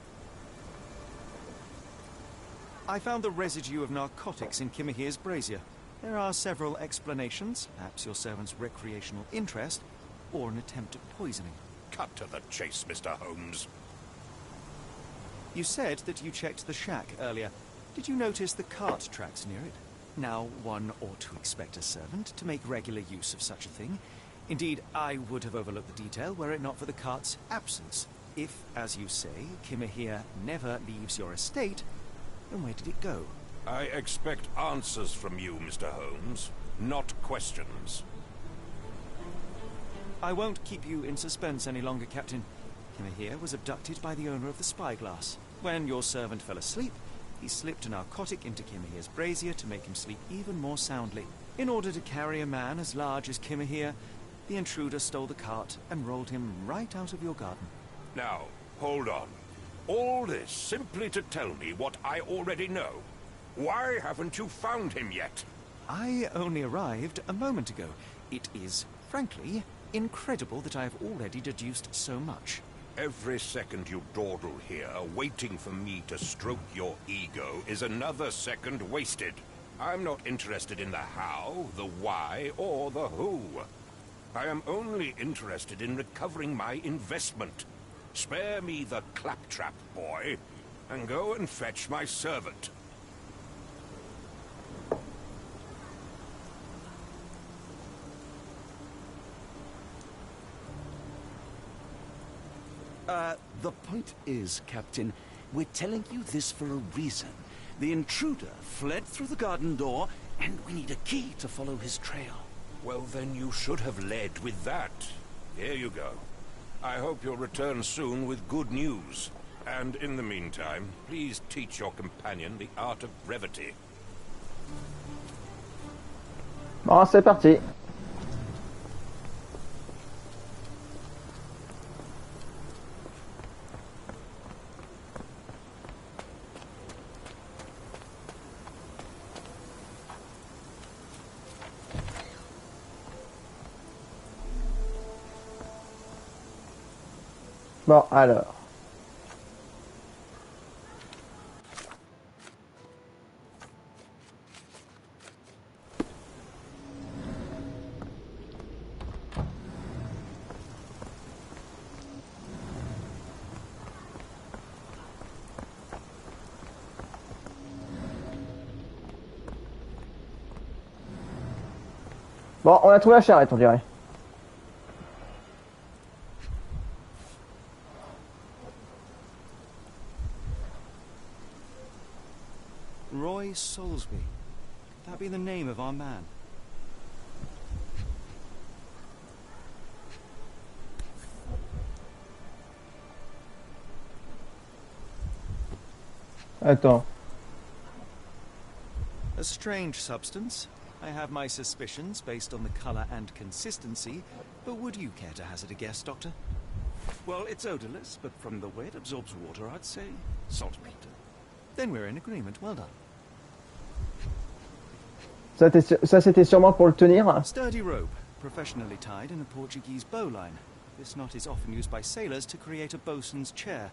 I found the residue of narcotics in Kimahir's brazier. There are several explanations, perhaps your servant's recreational interest, or an attempt at poisoning. Cut to the chase, Mr. Holmes. You said that you checked the shack earlier. Did you notice the cart tracks near it? Now, one ought to expect a servant to make regular use of such a thing. Indeed, I would have overlooked the detail were it not for the cart's absence. If, as you say, Kimahir never leaves your estate, then where did it go? I expect answers from you, Mr. Holmes, not questions. I won't keep you in suspense any longer, Captain. Kimahir was abducted by the owner of the spyglass. When your servant fell asleep, he slipped a narcotic into Kimahir's brazier to make him sleep even more soundly. In order to carry a man as large as Kimahir, the intruder stole the cart and rolled him right out of your garden. Now, hold on. All this simply to tell me what I already know. Why haven't you found him yet? I only arrived a moment ago. It is, frankly, incredible that I have already deduced so much. Every second you dawdle here, waiting for me to stroke your ego, is another second wasted. I'm not interested in the how, the why, or the who. I am only interested in recovering my investment. Spare me the claptrap, boy, and go and fetch my servant. The point is, Captain, we're telling you this for a reason. The intruder fled through the garden door, and we need a key to follow his trail. Well, then you should have led with that. Here you go. I hope you'll return soon with good news. And in the meantime, please teach your companion the art of brevity. Bon, c'est parti. Bon, alors. Bon, on a trouvé la charrette, on dirait. Roy Soulsby. That be the name of our man. Attends. A strange substance. I have my suspicions based on the color and consistency, but would you care to hazard a guess, Doctor? Well, it's odorless, but from the way it absorbs water, I'd say saltpeter. Then we're in agreement. Well done. Ça c'était sûrement pour le tenir. Sturdy rope, professionally tied in a Portuguese bowline. This knot is often used by sailors to create a bosun's chair.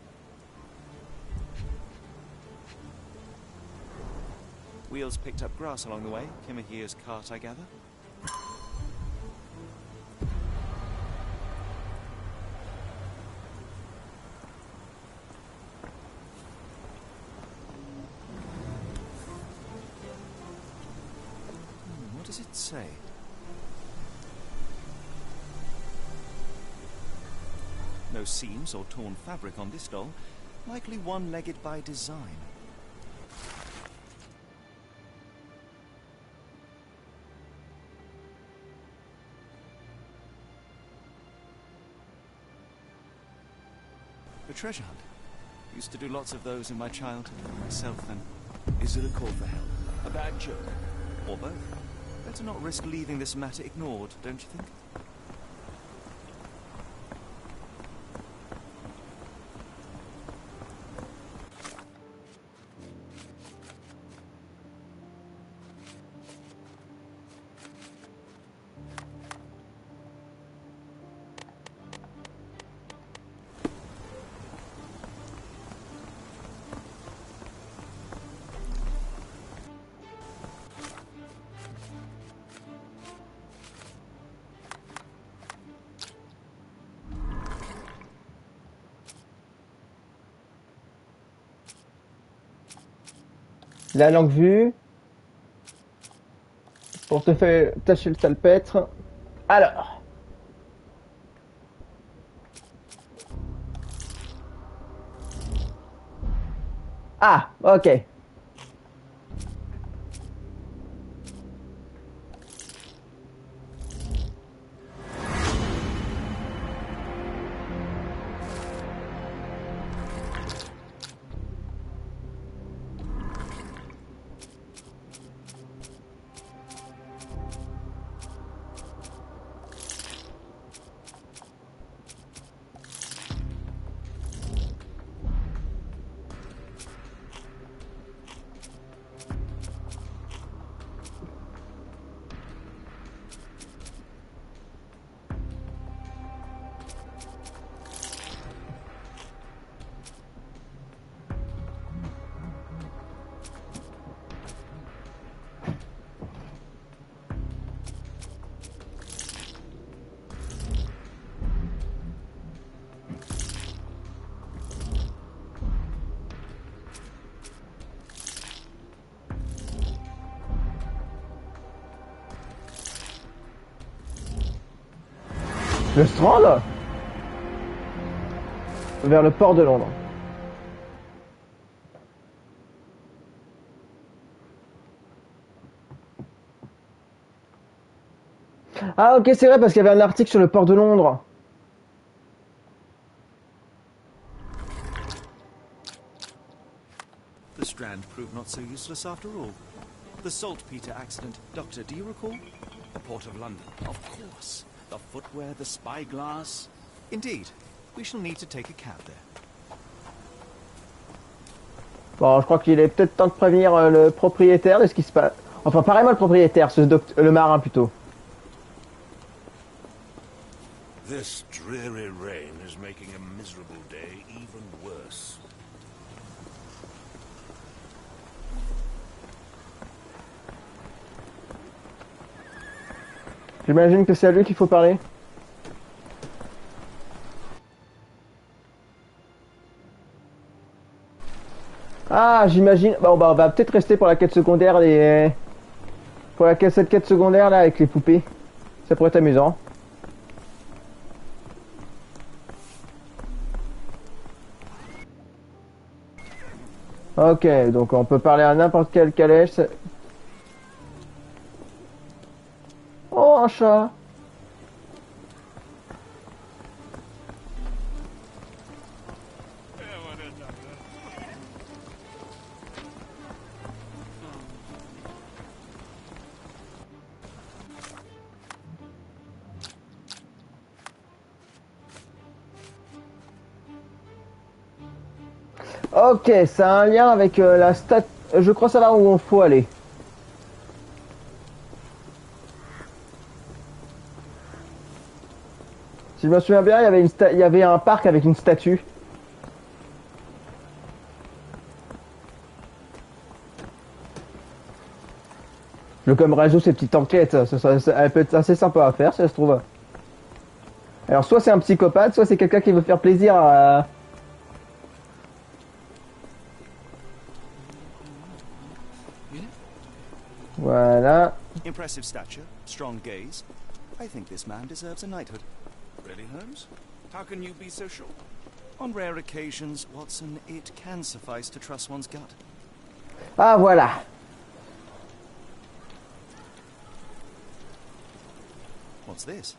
Wheels picked up grass along the way. Kimahia's cart, I gather. What does it say? No seams or torn fabric on this doll. Likely one-legged by design. A treasure hunt. Used to do lots of those in my childhood, myself then. Is it a call for help? A bad joke? Or both. Better not risk leaving this matter ignored, don't you think? La longue vue. Pour te faire tâcher le salpêtre. Alors. Ah, ok. Le Strand? Vers le port de Londres. Ah ok, c'est vrai parce qu'il y avait un article sur le port de Londres. The Strand proved not so useless after all. The saltpeter accident. Doctor, do you recall? The Port of London, of course. The footwear, the spyglass. Indeed. We shall need to take a cab there. Bon, je crois qu'il est peut-être temps de prévenir le propriétaire de ce qui se passe. Enfin, pas vraiment le propriétaire, le marin plutôt. This dreary rain is making a miserable day even worse. J'imagine que c'est à lui qu'il faut parler. Ah, j'imagine. Bon, bah, on va peut-être rester pour la quête secondaire cette quête secondaire là avec les poupées. Ça pourrait être amusant. Ok, donc on peut parler à n'importe quelle calèche. Oh, un chat. Ok, ça a un lien avec la stat... Je crois savoir où on faut aller. Si je me souviens bien, il y avait un parc avec une statue. Je veux comme résoudre ces petites enquêtes. Elle peut être assez sympa à faire, si ça se trouve. Alors, soit c'est un psychopathe, soit c'est quelqu'un qui veut faire plaisir à... Voilà. Impressive stature, strong gaze. I think this man deserves a knighthood. Really, Holmes? How can you be so sure? On rare occasions, Watson, it can suffice to trust one's gut. Ah, voilà. What's this?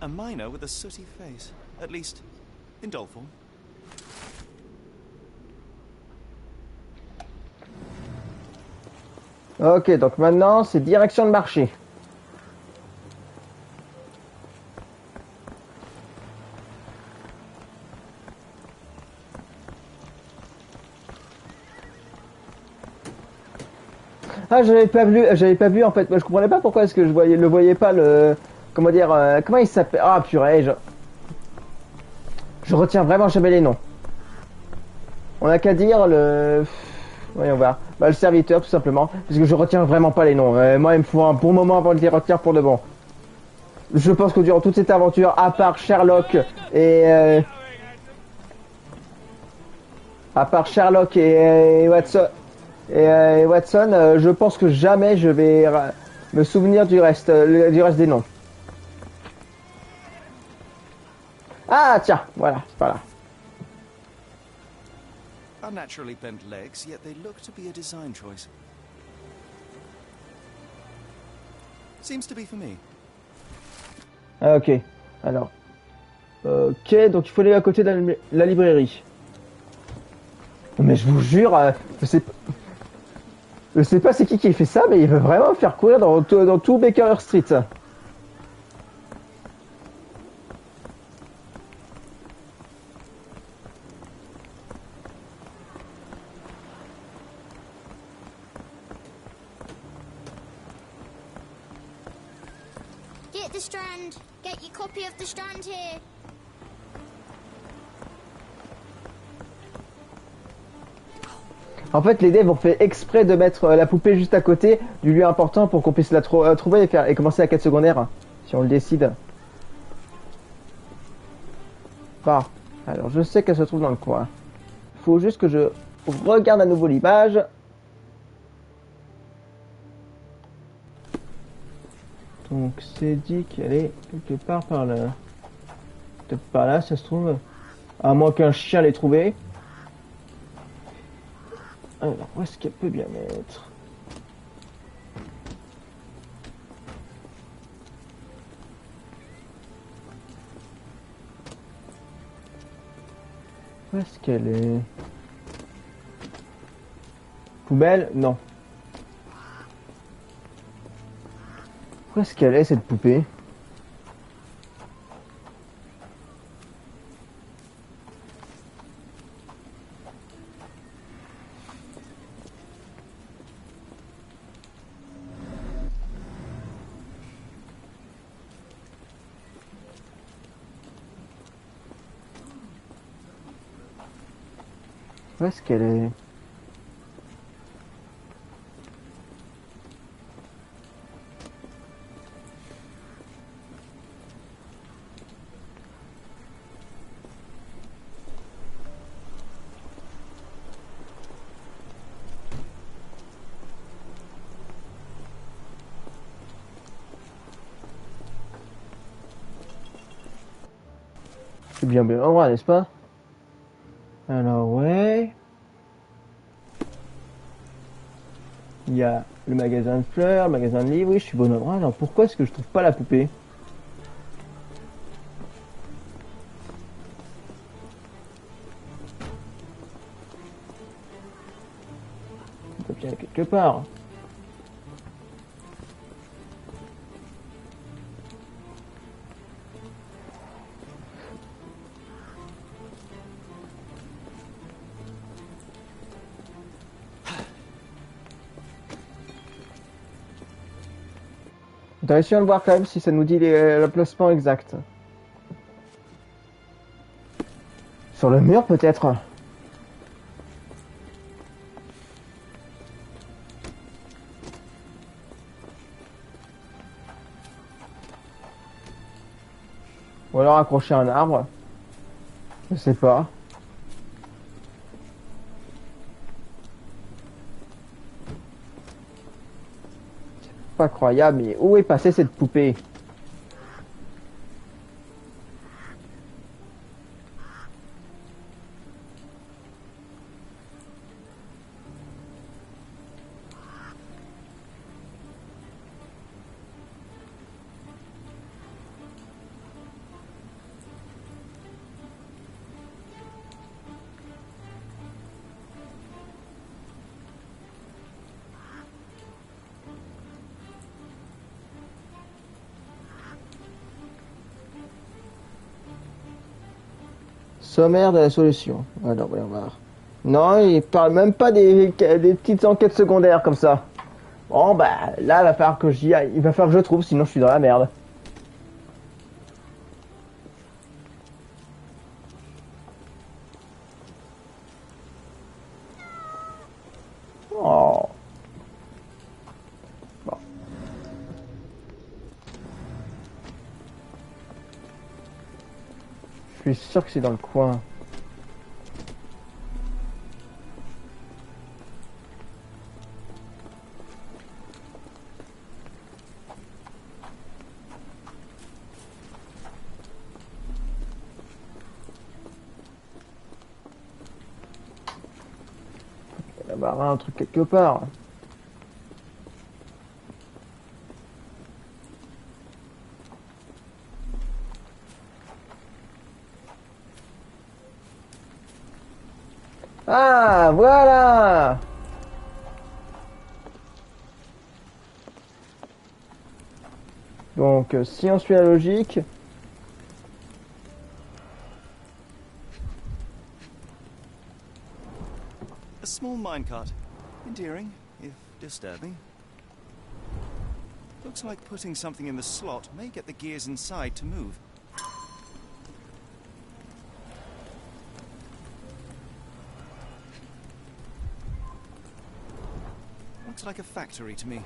A miner with a sooty face. At least, in doll form. Ok, donc maintenant, c'est direction de marché. Ah, j'avais pas vu en fait. Moi, je comprenais pas pourquoi est-ce que le voyais pas le... Comment dire, comment il s'appelle? Ah purée, je retiens vraiment jamais les noms. On a qu'à dire le... Voyons voir. Bah, le serviteur tout simplement. Parce que je retiens vraiment pas les noms. Moi il me faut un bon moment avant de les retenir pour de bon. Je pense que durant toute cette aventure, à part Sherlock et... Watson... Watson, je pense que jamais je vais me souvenir du reste des noms. Ah tiens, voilà, c'est pas là. Unnaturally bent legs, yet they look to be a design choice. Seems to be for me. Ah, ok, alors. Ok, donc il faut aller à côté de la librairie. Mais je vous jure, je sais pas c'est qui fait ça, mais il veut vraiment me faire courir dans tout Baker Street. Get the Strand. Get your copy of the Strand here. En fait, les devs ont fait exprès de mettre la poupée juste à côté du lieu important pour qu'on puisse la trouver et commencer la quête secondaire, si on le décide. Bah. Alors, je sais qu'elle se trouve dans le coin. Il faut juste que je regarde à nouveau l'image. Donc, c'est dit qu'elle est quelque part par là. Peut-être pas là, ça se trouve. À moins qu'un chien l'ait trouvé. Alors, où est-ce qu'elle peut bien être? Où est-ce qu'elle est? Poubelle? Non. Où est-ce qu'elle est, cette poupée? Où est-ce qu'elle est? C'est bien l'endroit, n'est-ce pas? Alors, ouais. Il y a le magasin de fleurs, le magasin de livres. Oui, je suis bon endroit. Alors, pourquoi est-ce que je trouve pas la poupée? Elle doit bien être quelque part. Intéressant de voir quand même si ça nous dit l'emplacement exact. Sur le mur peut-être. Ou alors accrocher à un arbre. Je sais pas. C'est pas croyable, mais où est passée cette poupée? Sommaire de la solution. Alors, voyons voir. Non, il parle même pas des petites enquêtes secondaires comme ça. Bon, bah, là, il va falloir que j'y aille. Il va falloir que je trouve, sinon je suis dans la merde. Oh. Bon. Je suis sûr que c'est dans le coin. Il y a avoir un truc quelque part. Ah, voilà! Donc, si on suit la logique... A small minecart. Endearing, if disturbing. Looks like putting something in the slot may get the gears inside to move. Looks like a factory to me.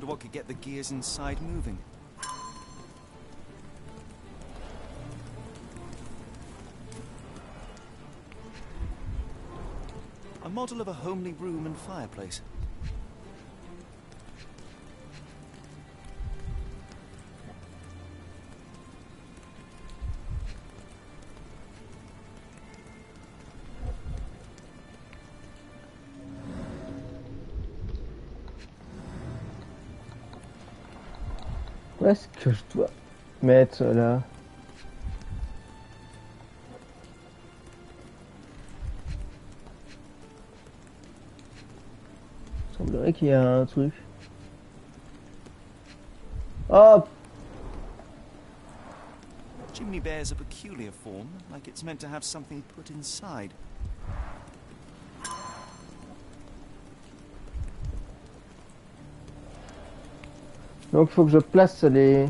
wonder what could get the gears inside moving. A model of a homely room and fireplace. Où est-ce que je dois mettre là? Il semblerait qu'il y a un truc. Hop! Chimney bears a peculiar form, like it's meant to have something put inside. Donc il faut que je place les...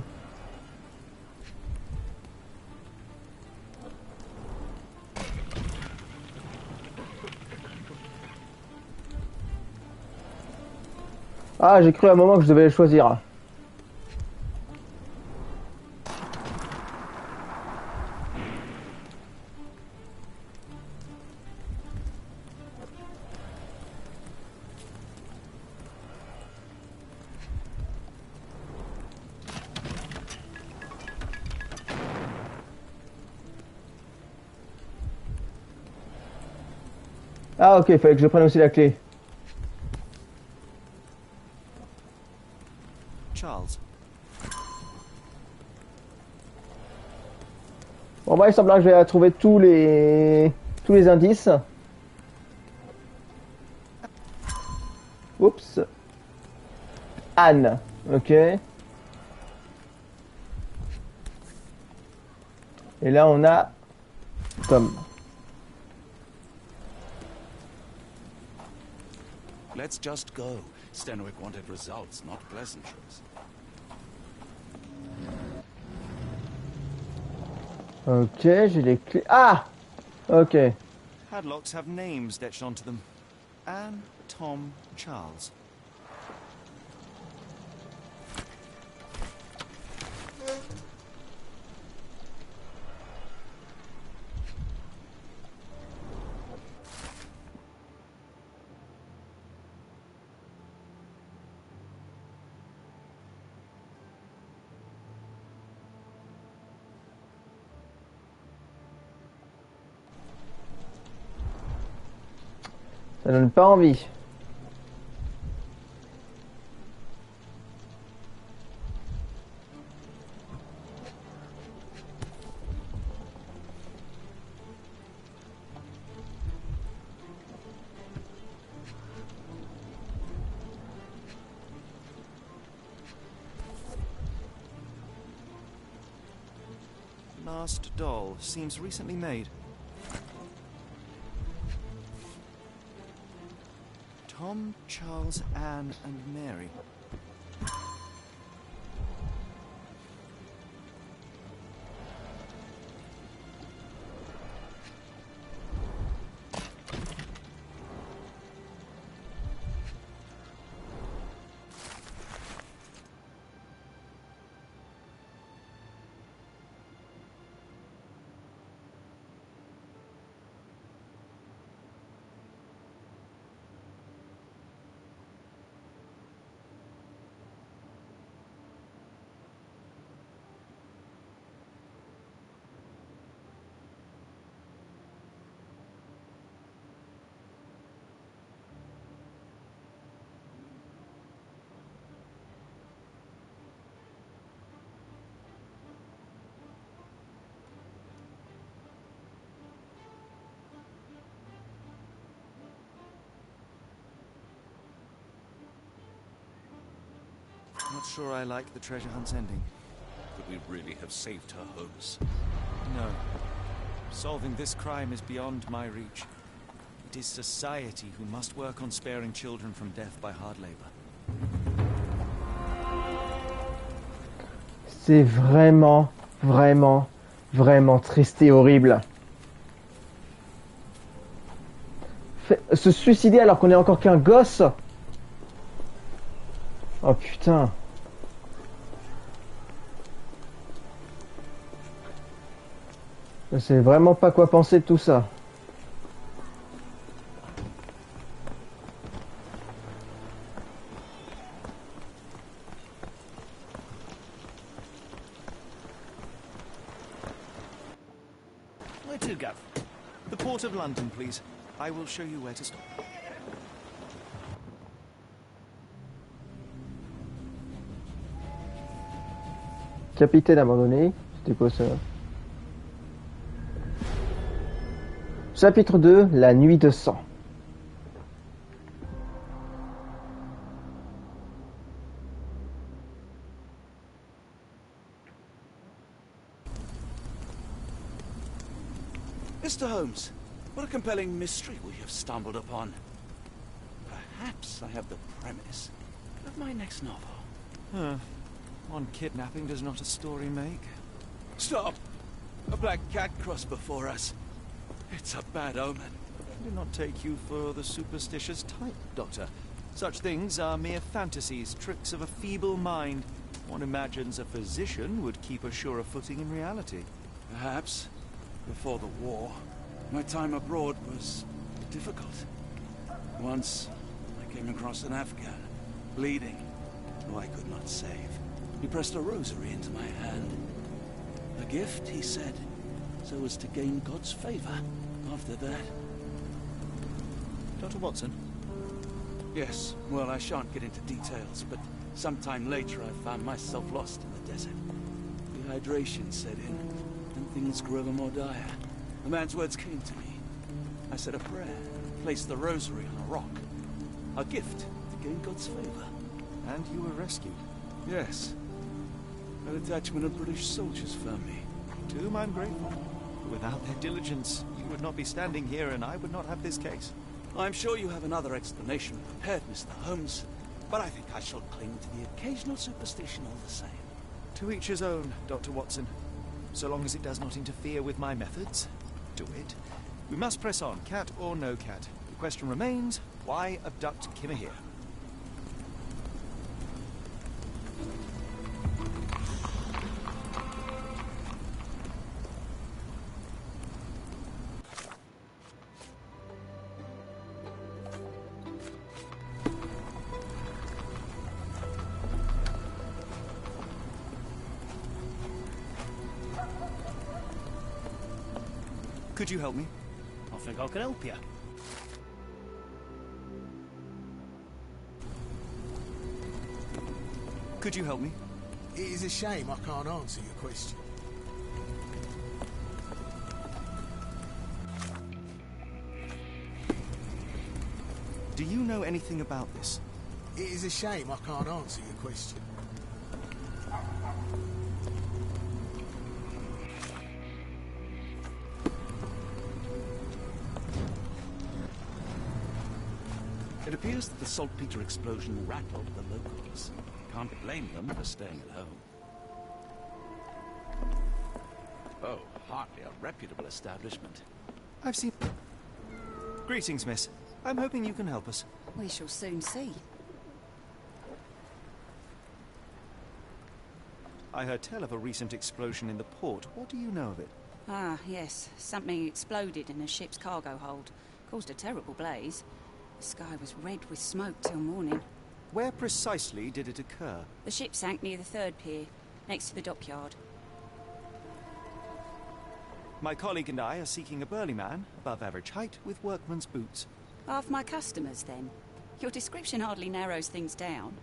Ah, j'ai cru à un moment que je devais les choisir. Ah ok, il fallait que je prenne aussi la clé. Charles. Bon bah il semblerait que je vais trouver tous les indices. Oups. Anne, ok. Et là on a Tom. Let's just go. Stenwick wanted results, not pleasantries. Ok, j'ai les clés. Ah! Ok. Padlocks have names etched onto them. Anne, Tom, Charles. Ça donne pas envie. Last doll seems recently made. Tom, Charles, Anne, and Mary. Not sure I like the treasure hunt's ending. Could we really have saved her, Holmes? No. Solving this crime is beyond my reach. It is society who must work on sparing children from death by hard labor. C'est vraiment, vraiment, vraiment triste et horrible. Se suicider alors qu'on est encore qu'un gosse. Oh putain. Je sais vraiment pas quoi penser de tout ça. Where to, Gav? The port of London, please. I will show you where to stop. Capitaine abandonné. C'était quoi ça? Chapitre 2, la nuit de sang. Mr. Holmes, what a compelling mystery we have stumbled upon. Perhaps I have the premise of my next novel. One kidnapping does not a story make. Stop! A black cat crossed before us. It's a bad omen. I do not take you for the superstitious type, Doctor. Such things are mere fantasies, tricks of a feeble mind. One imagines a physician would keep a surer footing in reality. Perhaps. Before the war, my time abroad was difficult. Once, I came across an Afghan, bleeding, who I could not save. He pressed a rosary into my hand. A gift, he said, so as to gain God's favor. After that... Dr. Watson? Yes, well, I shan't get into details, but sometime later I found myself lost in the desert. Dehydration set in, and things grew ever more dire. The man's words came to me. I said a prayer, placed the rosary on a rock. A gift to gain God's favor. And you were rescued? Yes. A detachment of British soldiers found me. To whom I'm grateful. Without their diligence, you would not be standing here and I would not have this case. I'm sure you have another explanation prepared, Mr. Holmes, but I think I shall cling to the occasional superstition all the same. To each his own, Dr. Watson. So long as it does not interfere with my methods, do it. We must press on, cat or no cat. The question remains, why abduct Kimahir? Could you help me? I think I can help you. Could you help me? It is a shame I can't answer your question. Do you know anything about this? It is a shame I can't answer your question. It appears that the saltpeter explosion rattled the locals. Can't blame them for staying at home. Oh, hardly a reputable establishment. I've seen... Greetings, miss. I'm hoping you can help us. We shall soon see. I heard tell of a recent explosion in the port. What do you know of it? Ah, yes. Something exploded in a ship's cargo hold. Caused a terrible blaze. The sky was red with smoke till morning. Where precisely did it occur? The ship sank near the third pier, next to the dockyard. My colleague and I are seeking a burly man, above average height, with workman's boots. Half my customers, then. Your description hardly narrows things down.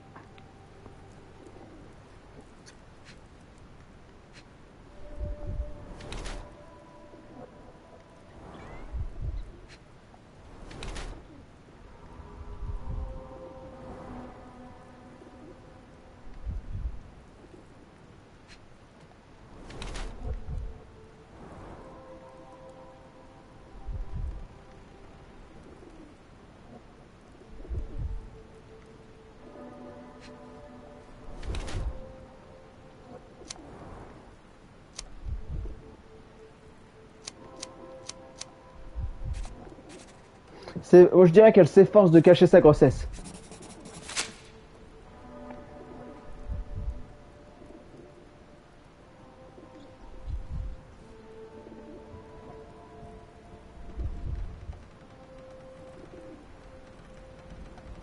Moi, je dirais qu'elle s'efforce de cacher sa grossesse.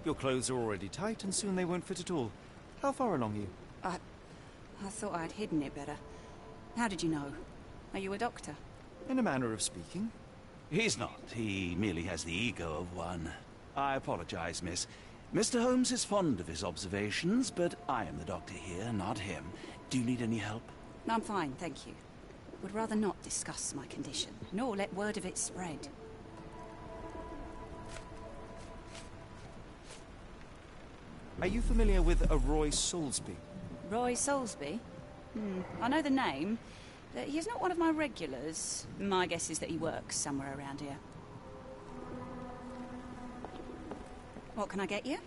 Your clothes are already tight, and soon they won't fit at all. How far along are you? I thought I'd hidden it better. How did you know? Are you a doctor? In a manner of speaking. He's not. He merely has the ego of one. I apologize, miss. Mr. Holmes is fond of his observations, but I am the doctor here, not him. Do you need any help? No, I'm fine, thank you. Would rather not discuss my condition, nor let word of it spread. Are you familiar with a Roy Soulsby? Roy Soulsby? I know the name. He's not one of my regulars. My guess is that he works somewhere around here. What can I get you?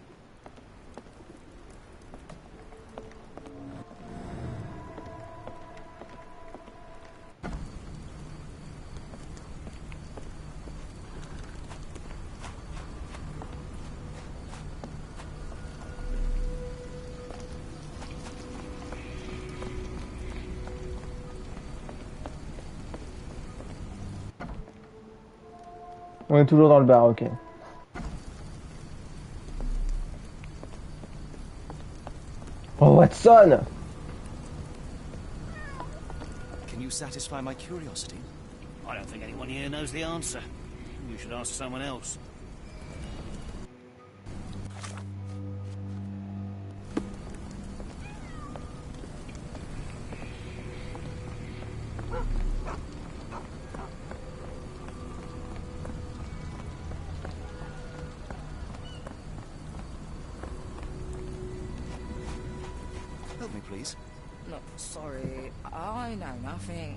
On est toujours dans le bar, ok. Oh, Watson! Can you satisfy my curiosity? I don't think anyone here knows the answer. You should ask someone else. Help me, please. Look, sorry, I know nothing.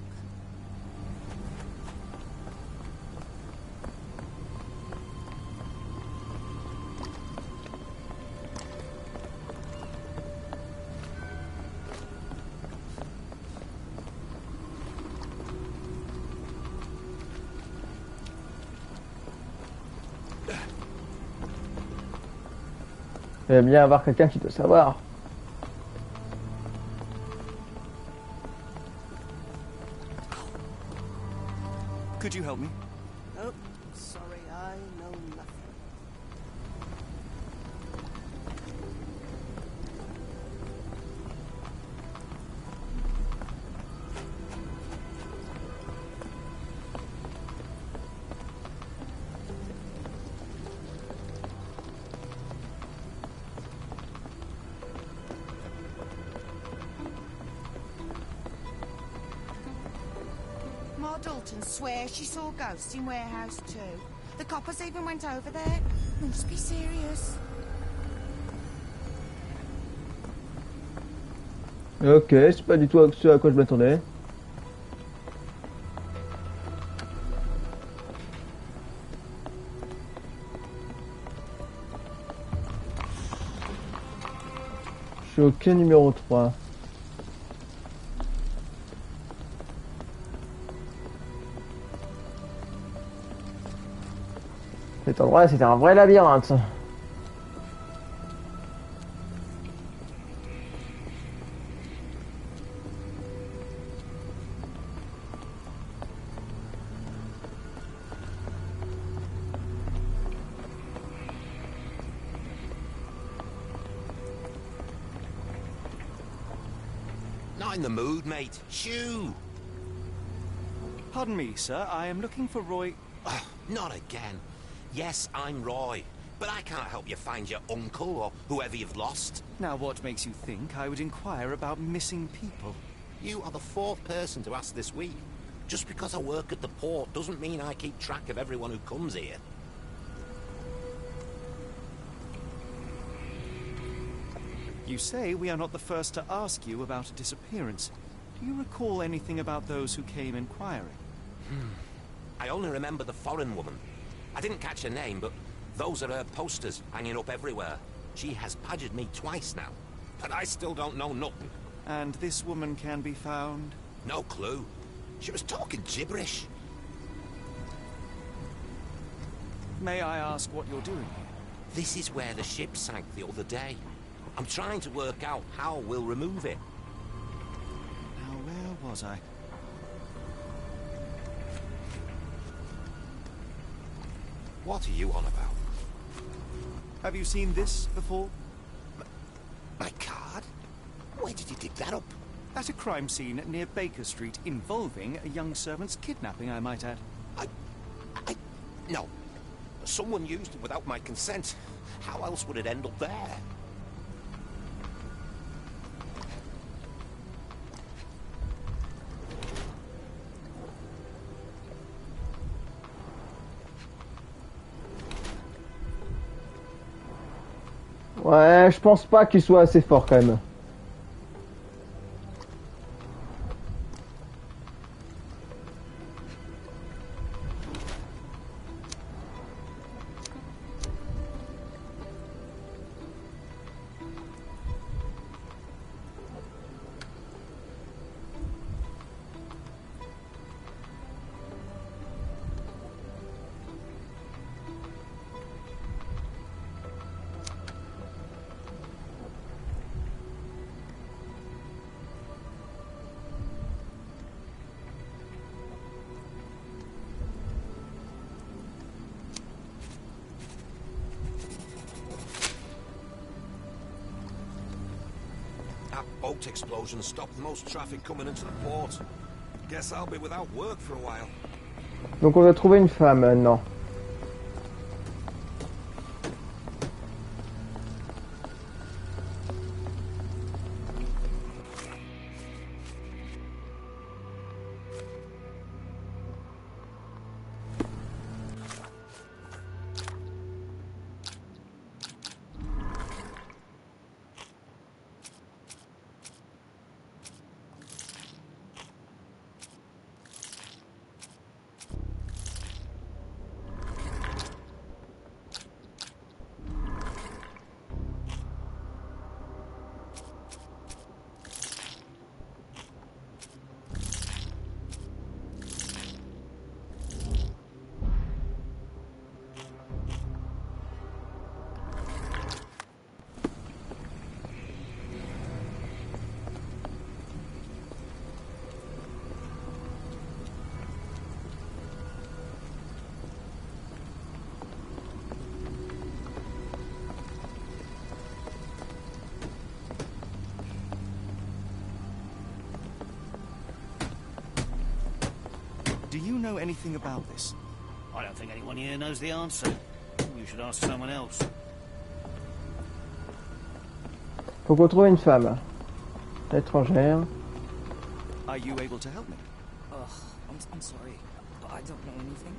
Il va bien avoir quelqu'un qui doit savoir. Could you help me? Oh, sorry, I know nothing. Ma Dalton swears she saw ghosts in warehouse too. The coppers even went over there. Must be serious. Ok, c'est pas du tout ce à quoi je m'attendais. Je suis au quai numéro 3. Cet endroit, c'était un vrai labyrinthe. Not in the mood, mate. Shoo! Pardon me, sir. I am looking for Roy... Oh, not again. Yes, I'm Roy, but I can't help you find your uncle or whoever you've lost. Now, what makes you think I would inquire about missing people? You are the fourth person to ask this week. Just because I work at the port doesn't mean I keep track of everyone who comes here. You say we are not the first to ask you about a disappearance. Do you recall anything about those who came inquiring? I only remember the foreign woman. I didn't catch her name, but those are her posters hanging up everywhere. She has badgered me twice now, but I still don't know nothing. And this woman can be found? No clue. She was talking gibberish. May I ask what you're doing here? This is where the ship sank the other day. I'm trying to work out how we'll remove it. Now, where was I? What are you on about? Have you seen this before? My card? Where did you dig that up? At a crime scene near Baker Street involving a young servant's kidnapping, I might add. No. Someone used it without my consent. How else would it end up there? Ouais, je pense pas qu'il soit assez fort quand même. That boat explosion stopped most traffic coming into the port. Guess I'll be without work for a while. Donc on doit trouver une femme maintenant. Do you know anything about this? I don't think anyone here knows the answer. You should ask someone else. Faut qu'on trouve une femme étrangère. Are you able to help me? Ugh, I'm sorry, but I don't know anything.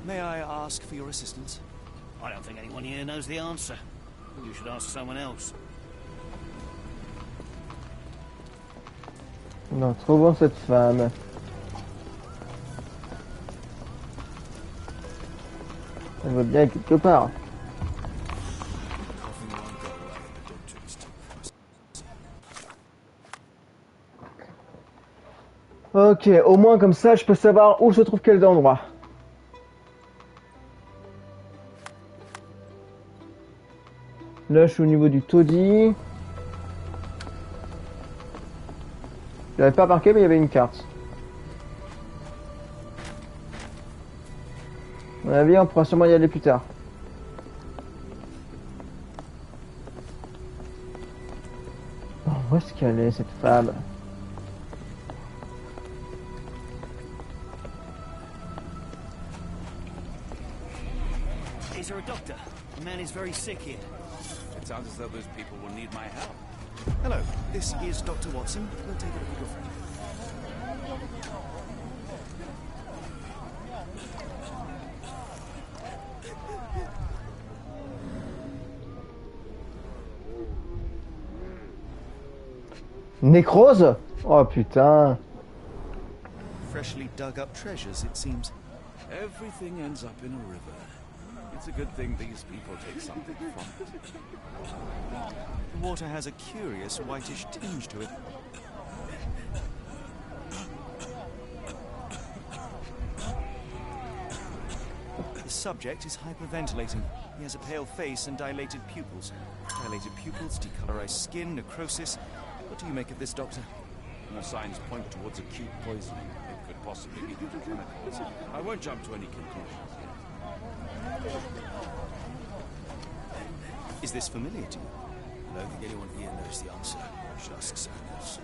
May I ask for your assistance? I don't think anyone here knows the answer. You should ask someone else. Non, trouvons cette femme. Elle va bien quelque part. Ok, au moins comme ça, je peux savoir où se trouve quel endroit. Là, je suis au niveau du taudis. Je l'avais pas marqué, mais il y avait une carte. À mon avis, on pourra sûrement y aller plus tard. Oh, où est-ce qu'elle est, cette femme? Is there a doctor? The man is very sick here. It sounds as though those people will need my help. Hello, this is Dr. Watson. We'll take a look at your friend. Nécrose? Oh putain. Freshly dug up treasures, it seems. Everything ends up in a river. It's a good thing these people take something from it. The water has a curious whitish tinge to it. The subject is hyperventilating. He has a pale face and dilated pupils. Dilated pupils, decolorized skin, necrosis. What do you make of this, Doctor? All signs point towards acute poisoning. It could possibly be due to chemicals. I won't jump to any conclusions yet. Is this familiar to you? I don't think anyone here knows the answer. You should ask someone else.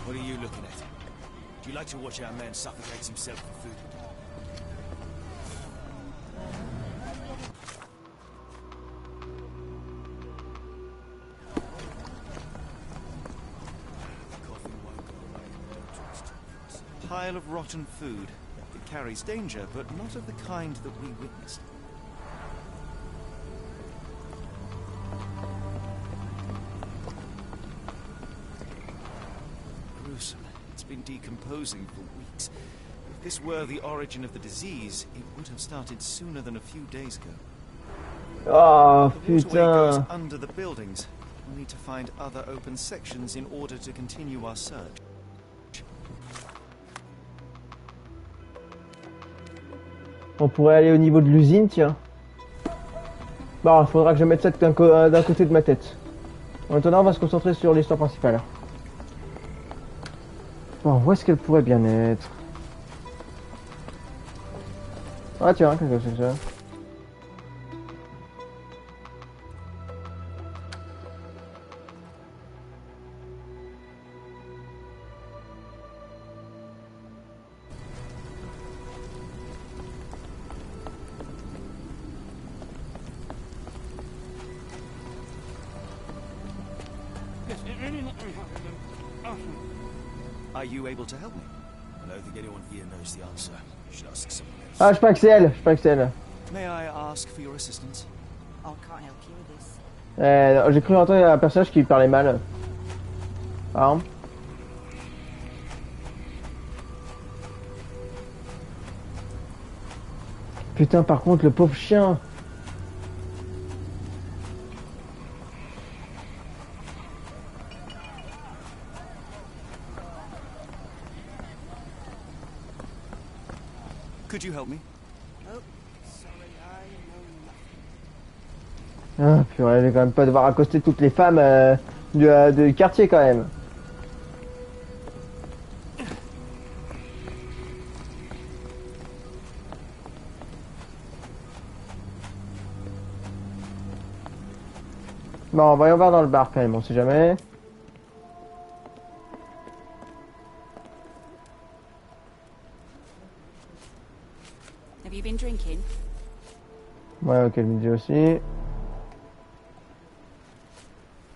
What are you looking at? Do you like to watch our man suffocate himself for food? Pile of rotten food. It carries danger, but not of the kind that we witnessed. Gruesome. It's been decomposing for weeks. If this were the origin of the disease, it would have started sooner than a few days ago. Oh, The waterway goes putain. under the buildings. We'll need to find other open sections in order to continue our search. On pourrait aller au niveau de l'usine, tiens. Bon, il faudra que je mette ça d'un côté de ma tête. En attendant, on va se concentrer sur l'histoire principale. Bon, où est-ce qu'elle pourrait bien être? Ah tiens, qu'est-ce que c'est que ça? Are you able to help me? I don't think anyone here knows the answer. You should ask someone else. Ah, je crois que c'est elle, je crois que c'est elle. May I ask for your assistance? I can't help you with this. J'ai cru entendre un personnage qui parlait mal. Ah. Putain, par contre, le pauvre chien. Could you help me? Oh, sorry, I know nothing. Ah, purée, je vais quand même pas devoir accoster toutes les femmes du quartier quand même. Bon, voyons voir dans le bar quand même, on sait jamais. Have you been drinking? Ouais, ok, le midi aussi.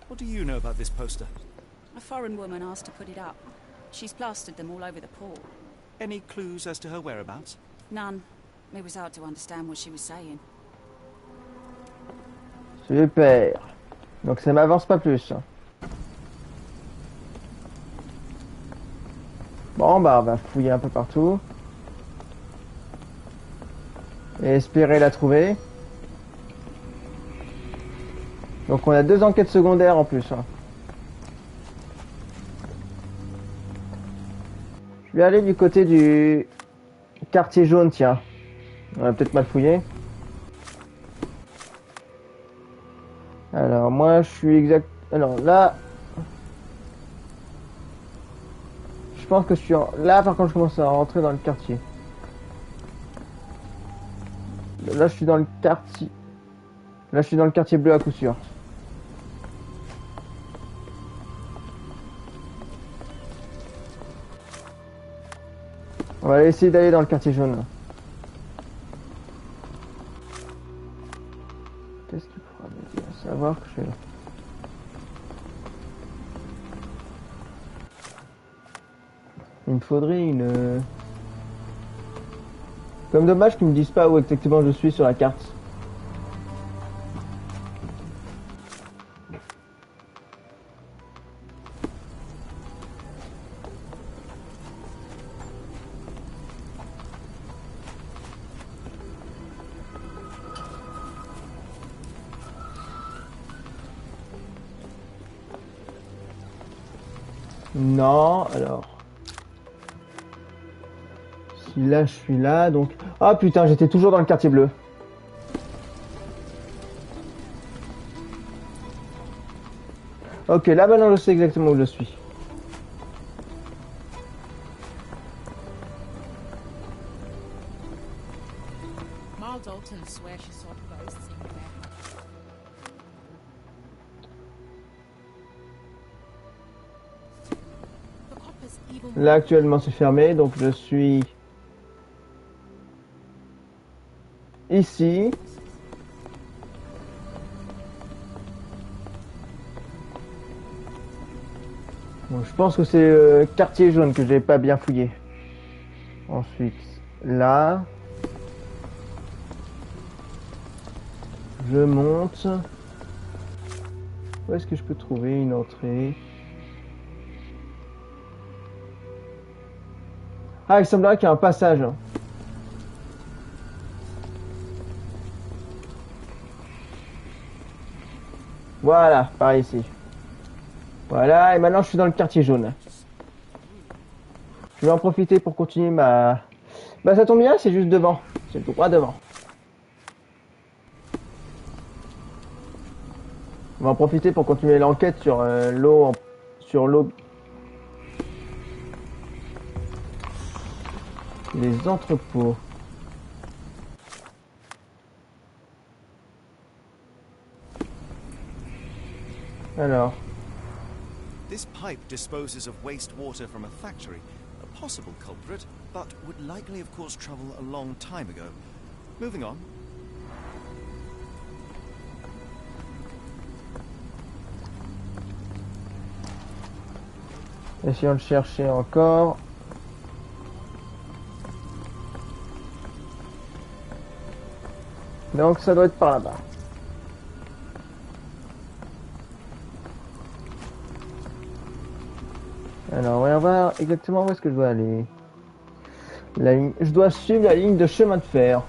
What do you know about this poster? A foreign woman asked to put it up. She's plastered them all over the port. Any clues as to her whereabouts? None. It was hard to understand what she was saying. Super. Donc ça m'avance pas plus. Bon, bah on va fouiller un peu partout. Et espérer la trouver. Donc on a 2 enquêtes secondaires en plus. Je vais aller du côté du quartier jaune, tiens. On a peut-être mal fouillé. Alors moi je suis exact... Alors là... Je pense que je suis en... Là par contre je commence à rentrer dans le quartier. Là je suis dans le quartier... Là je suis dans le quartier bleu à coup sûr. On va essayer d'aller dans le quartier jaune. Qu'est-ce qu'il pourra me dire? Savoir que je suis là. Il me faudrait une... Comme dommage qu'ils me disent pas où exactement je suis sur la carte. Non, alors. Si là, je suis là, donc... Ah putain, j'étais toujours dans le quartier bleu. Ok, là maintenant je sais exactement où je suis. Là actuellement c'est fermé, donc je suis ici. Bon, je pense que c'est le quartier jaune que j'ai pas bien fouillé. Ensuite, là. Je monte. Où est-ce que je peux trouver une entrée? Ah, il semblerait qu'il y a un passage. Voilà, par ici. Voilà, et maintenant je suis dans le quartier jaune. Je vais en profiter pour continuer ma... Bah ça tombe bien, c'est juste devant. C'est tout droit devant. On va en profiter pour continuer l'enquête sur l'eau... Sur l'eau... Les entrepôts. Alors... This pipe disposes of wastewater from a factory. A possible culprit, but would likely have caused trouble a long time ago. Moving on. Essayons de chercher encore. Donc ça doit être par là-bas. Alors, on va voir exactement où est-ce que je dois aller. La ligne... Je dois suivre la ligne de chemin de fer.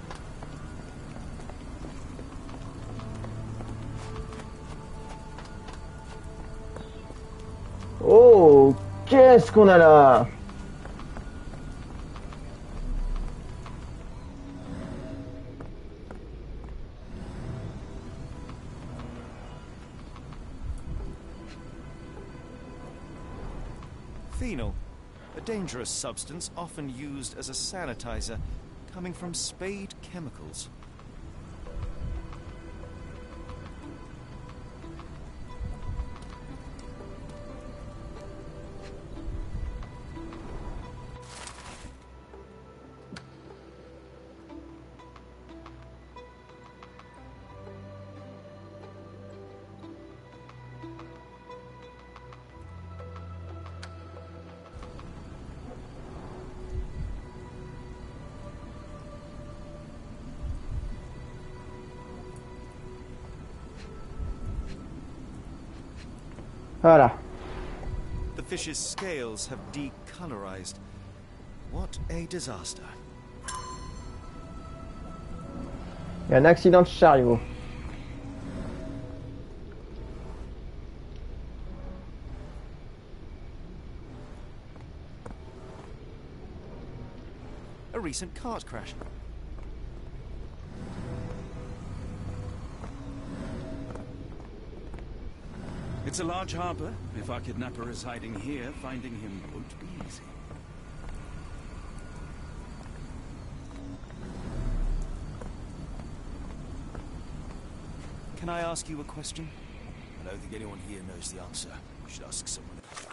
Oh, qu'est-ce qu'on a là? Phenol, a dangerous substance often used as a sanitizer, coming from Spade Chemicals. Voilà. The fish's scales have decolorized. What a disaster. Il y a un accident de chariot. A recent cart crash. It's a large harbor. If our kidnapper is hiding here, finding him won't be easy. Can I ask you a question? I don't think anyone here knows the answer. You should ask someone else.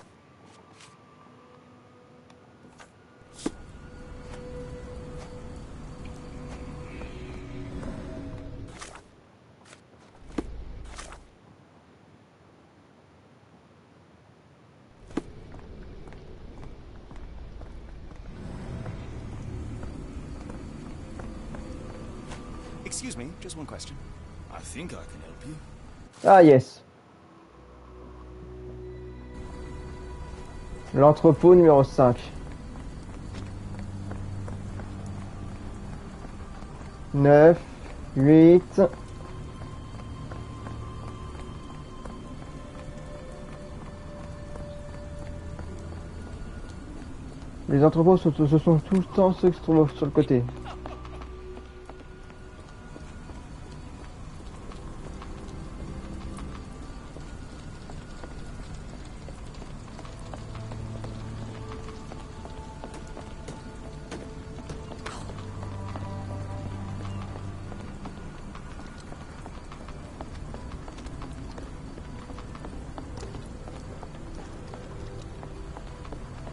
Excuse me, just one question. I think I can help you. Ah yes. L'entrepôt numéro 5. 9, 8. Les entrepôts, ce sont tout le temps ceux qui se trouvent sur le côté.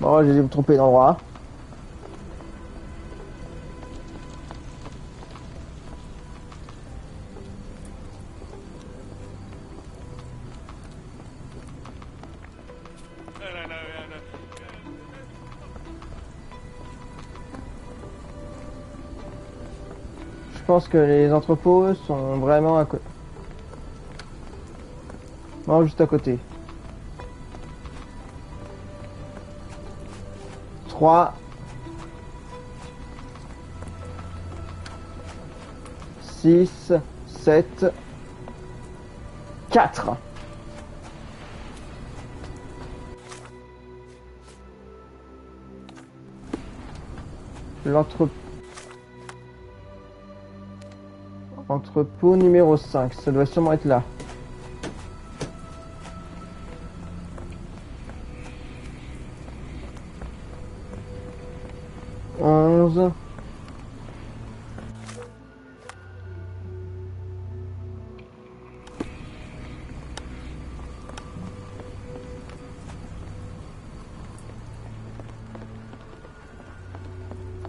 Bon, j'ai dû me tromper d'endroit. Je pense que les entrepôts sont vraiment à côté. Non, juste à côté. 3, 6, 7, 4. Entrepôt numéro 5, ça doit sûrement être là.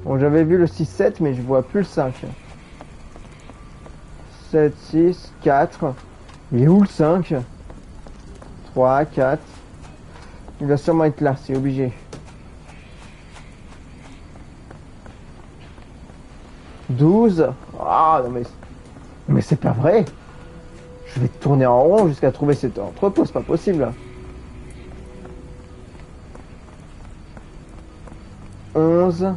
Bon, j'avais vu le 6-7, mais je vois plus le 5. 7, 6, 4. Il est où le 5? 3, 4. Il va sûrement être là, c'est obligé. 12. Ah, non mais c'est pas vrai. Je vais tourner en rond jusqu'à trouver cet entrepôt, c'est pas possible. 11.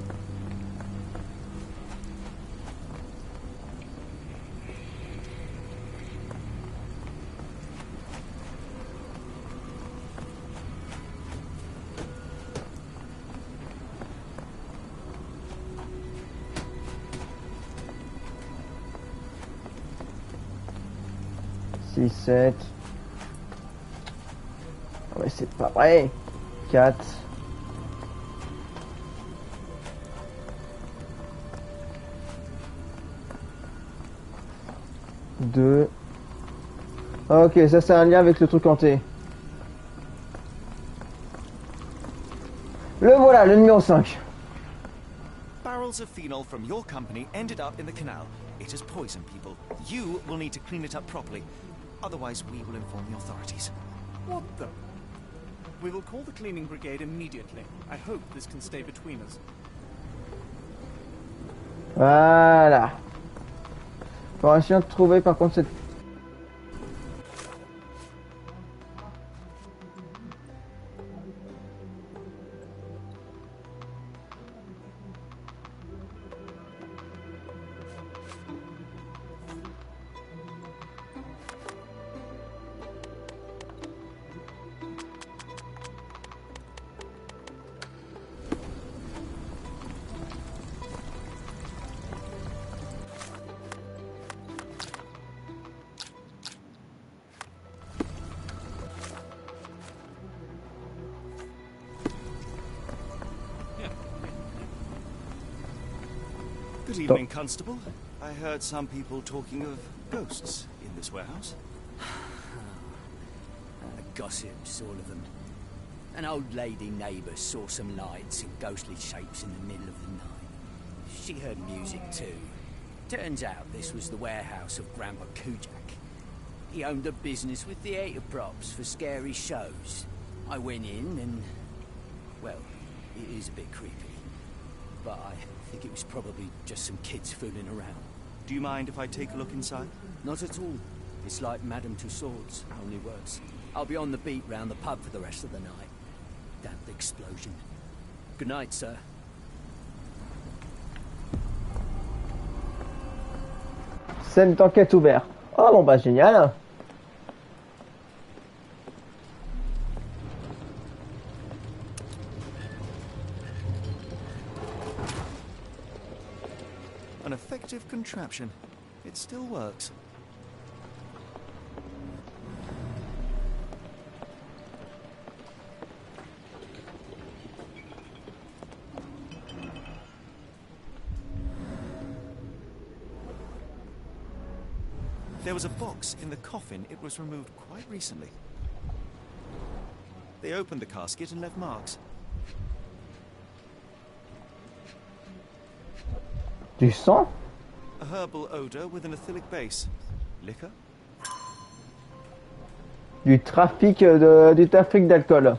6, 7. Oh, mais c'est pas vrai. 4. 2. Ok, ça c'est un lien avec le truc hanté. Le voilà, le numéro 5. Barrels of phenol from your company ended up in the canal. It has poisoned people. You will need to clean it up properly. Otherwise, we will inform the authorities. What the? We will call the cleaning brigade immediately. I hope this can stay between us. Voilà. Faut essayer de trouver par contre cette... Good evening, Constable. I heard some people talking of ghosts in this warehouse. Gossips, all of them. An old lady neighbour saw some lights and ghostly shapes in the middle of the night. She heard music too. Turns out this was the warehouse of Grandpa Kujak. He owned a business with theatre props for scary shows. I went in and... well, it is a bit creepy. But I think it was probably just some kids fooling around. Do you mind if I take a look inside? Not at all. It's like Madame Tussauds, only worse. I'll be on the beat round the pub for the rest of the night. Damn explosion. Good night, sir. Scène d'enquête ouverte. Oh bon bah génial. An effective contraption. It still works. There was a box in the coffin. It was removed quite recently. They opened the casket and left marks. Du sang? A herbal odor with an acylic base. Liquor? Du trafic d'alcool.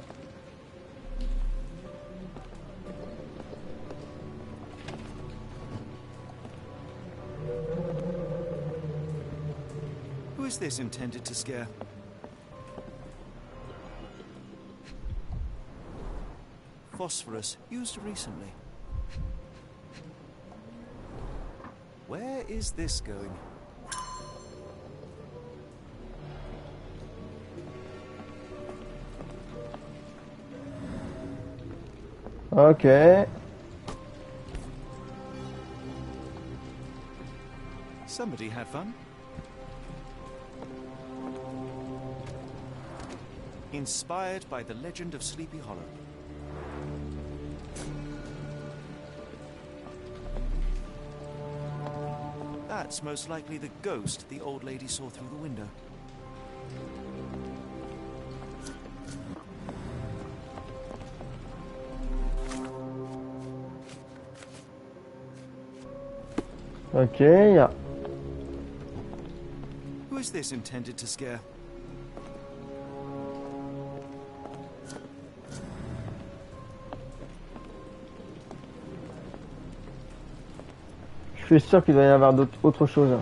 Who is this intended to scare? Phosphorus, used recently. Where is this going? Ok. Somebody had fun. Inspired by the legend of Sleepy Hollow. That's most likely the ghost the old lady saw through the window. Ok, yeah. Who is this intended to scare? Je suis sûr qu'il doit y avoir autre chose.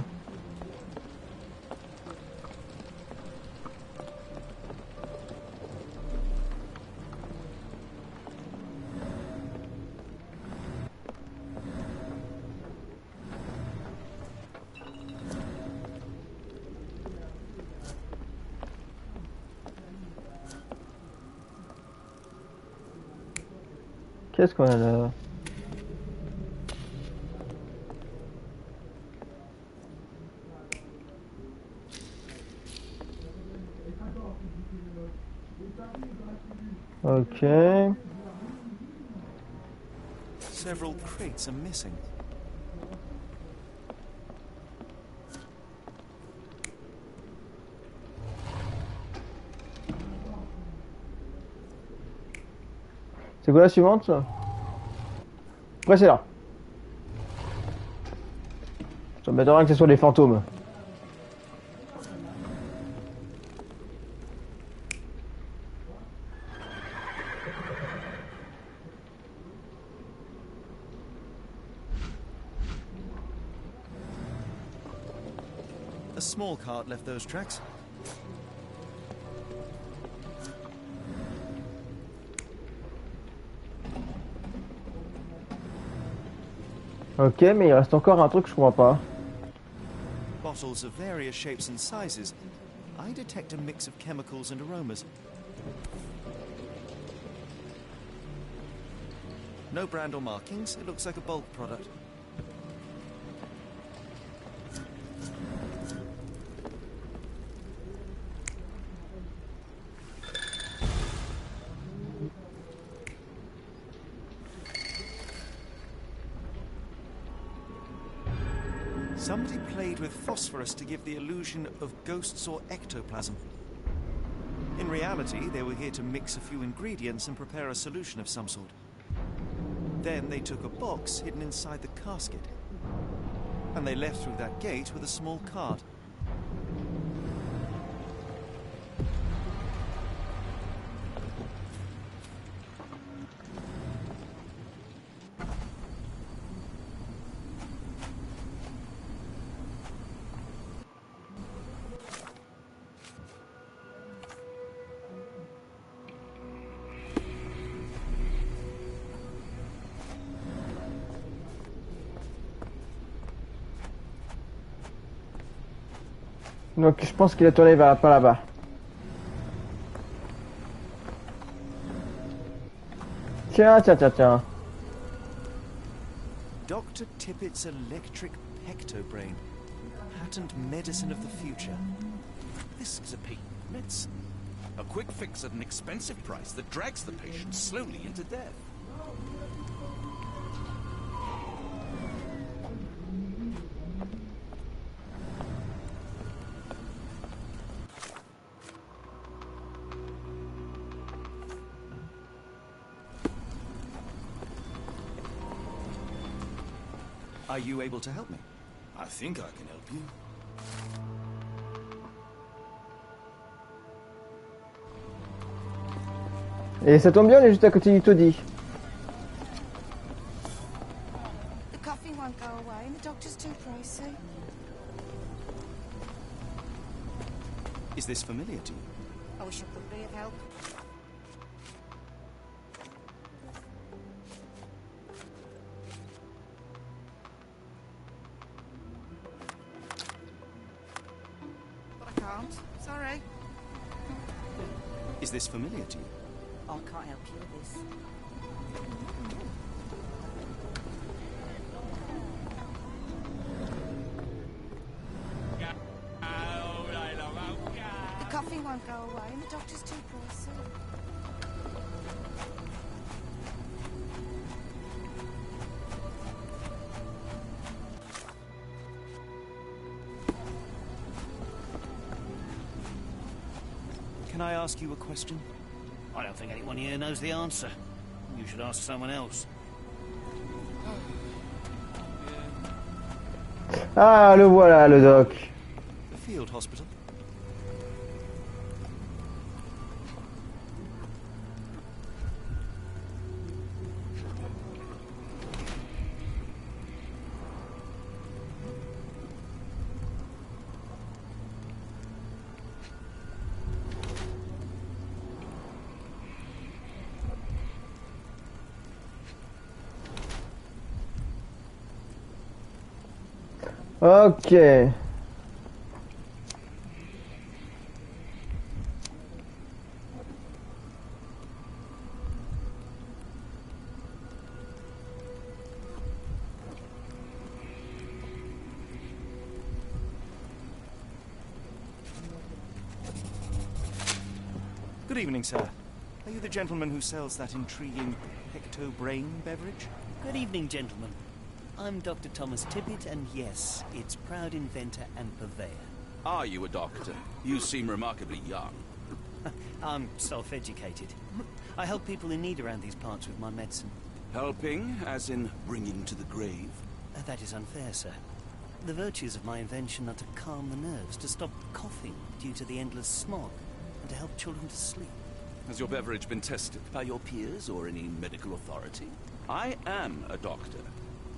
Qu'est-ce qu'on a là? Okay. Several crates are missing. C'est quoi la suivante? Ouais, c'est là. Ça m'étonnerait que ce soit des fantômes. A small cart left those tracks. Ok, mais il reste encore un truc que je comprends pas. Bottles of various shapes and sizes. I detect a mix of chemicals and aromas. No brand or markings. It looks like a bulk product. Somebody played with phosphorus to give the illusion of ghosts or ectoplasm. In reality, they were here to mix a few ingredients and prepare a solution of some sort. Then they took a box hidden inside the casket. And they left through that gate with a small cart. Donc je pense qu'il a tourné vers par là-bas. Tiens. Dr. Tippett's electric pectobrain. Patent medicine of the future. This is a patent medicine. A quick fix at an expensive price that drags the patient slowly into death. Are you able to help me? I think I can help you. Et ça tombe bien, on est juste à côté du taudis. The coffee won't go away and the doctor's too pricey. Is this familiar to you? I wish I could be of help. But I can't. Sorry. Is this familiar to you? I can't help you with this. The coffee won't go away and the doctor's too pricey. Can I ask you a question? I don't think anyone here knows the answer. You should ask someone else. Ah, le voilà, le doc. The field hospital. Ok. Good evening, sir. Are you the gentleman who sells that intriguing pecto-brain beverage? Good evening, gentlemen. I'm Dr. Thomas Tippett, and yes, its proud inventor and purveyor. Are you a doctor? You seem remarkably young. I'm self-educated. I help people in need around these parts with my medicine. Helping, as in bringing to the grave? That is unfair, sir. The virtues of my invention are to calm the nerves, to stop coughing due to the endless smog, and to help children to sleep. Has your beverage been tested by your peers or any medical authority? I am a doctor,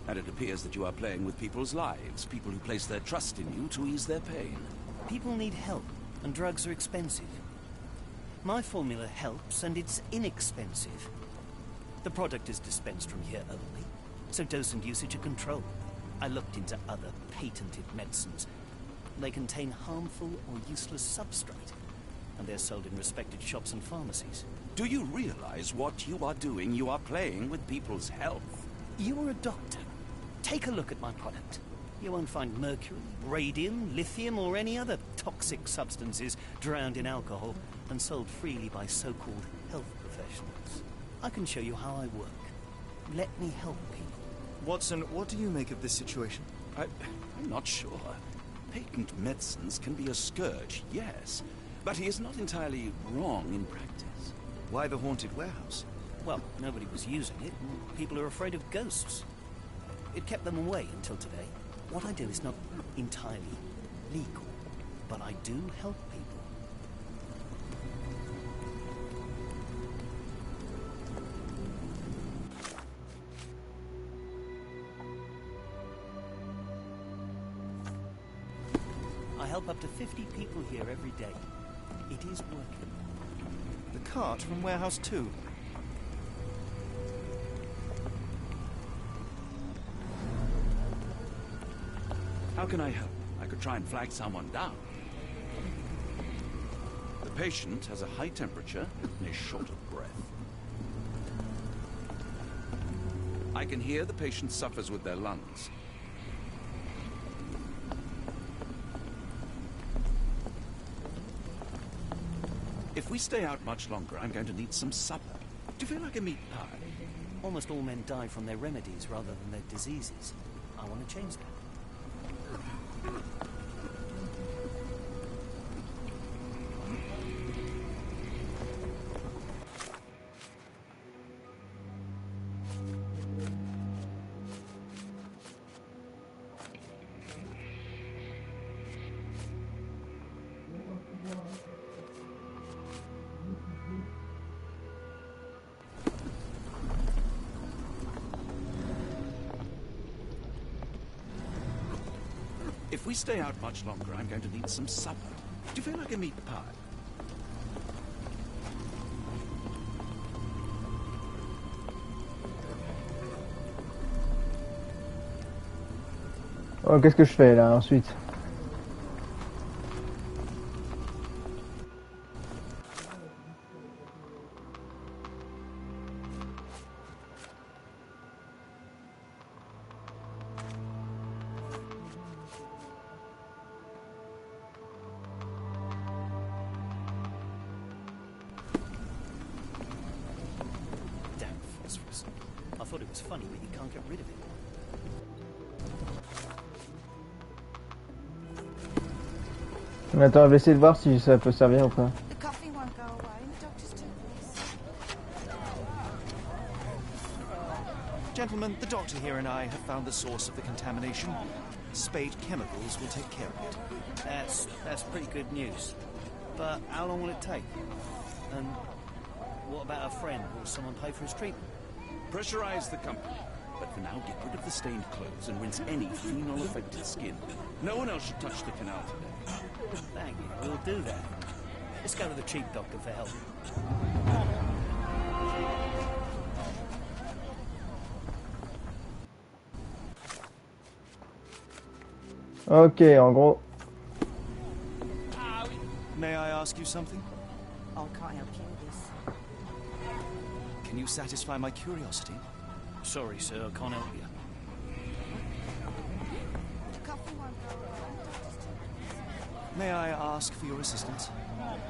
and it appears that you are playing with people's lives, people who place their trust in you to ease their pain. People need help, and drugs are expensive. My formula helps, and it's inexpensive. The product is dispensed from here only, so dose and usage are controlled. I looked into other patented medicines. They contain harmful or useless substrate, and they're sold in respected shops and pharmacies. Do you realize what you are doing? You are playing with people's health. You're a doctor. Take a look at my product. You won't find mercury, radium, lithium, or any other toxic substances drowned in alcohol and sold freely by so-called health professionals. I can show you how I work. Let me help people. Watson, what do you make of this situation? I'm not sure. Patent medicines can be a scourge, yes, but he is not entirely wrong in practice. Why the haunted warehouse? Well, nobody was using it, and people are afraid of ghosts. It kept them away until today. What I do is not entirely legal, but I do help people. I help up to 50 people here every day. It is working. The cart from Warehouse 2. How can I help? I could try and flag someone down. The patient has a high temperature and is short of breath. I can hear the patient suffers with their lungs. If we stay out much longer, I'm going to need some supper. Do you feel like a meat pie? Almost all men die from their remedies rather than their diseases. I want to change that. If we stay out much longer, I'm going to need some supper. Do you feel like a meat pie? Oh, qu'est-ce que je fais là ensuite? I thought it was funny, but you can't get rid of it. Attends, je vais essayer de voir si ça peut servir ou pas. The coffee won't go away and the doctor's too pissed. Gentlemen, the doctor here and I have found the source of the contamination. Spade Chemicals will take care of it. That's pretty good news. But how long will it take? And what about a friend? Will someone pay for his treatment? Pressurize the company. But for now, get rid of the stained clothes and rinse any phenol-affected skin. No one else should touch the canal today. Thank you. We'll do that. Let's go to the cheap doctor for help. Ok, en gros. May I ask you something? Oh, can't help you with this. Can you satisfy my curiosity? Sorry, sir, I can't help you. The coffee won't go away and the doctor's too pissed. May I ask for your assistance?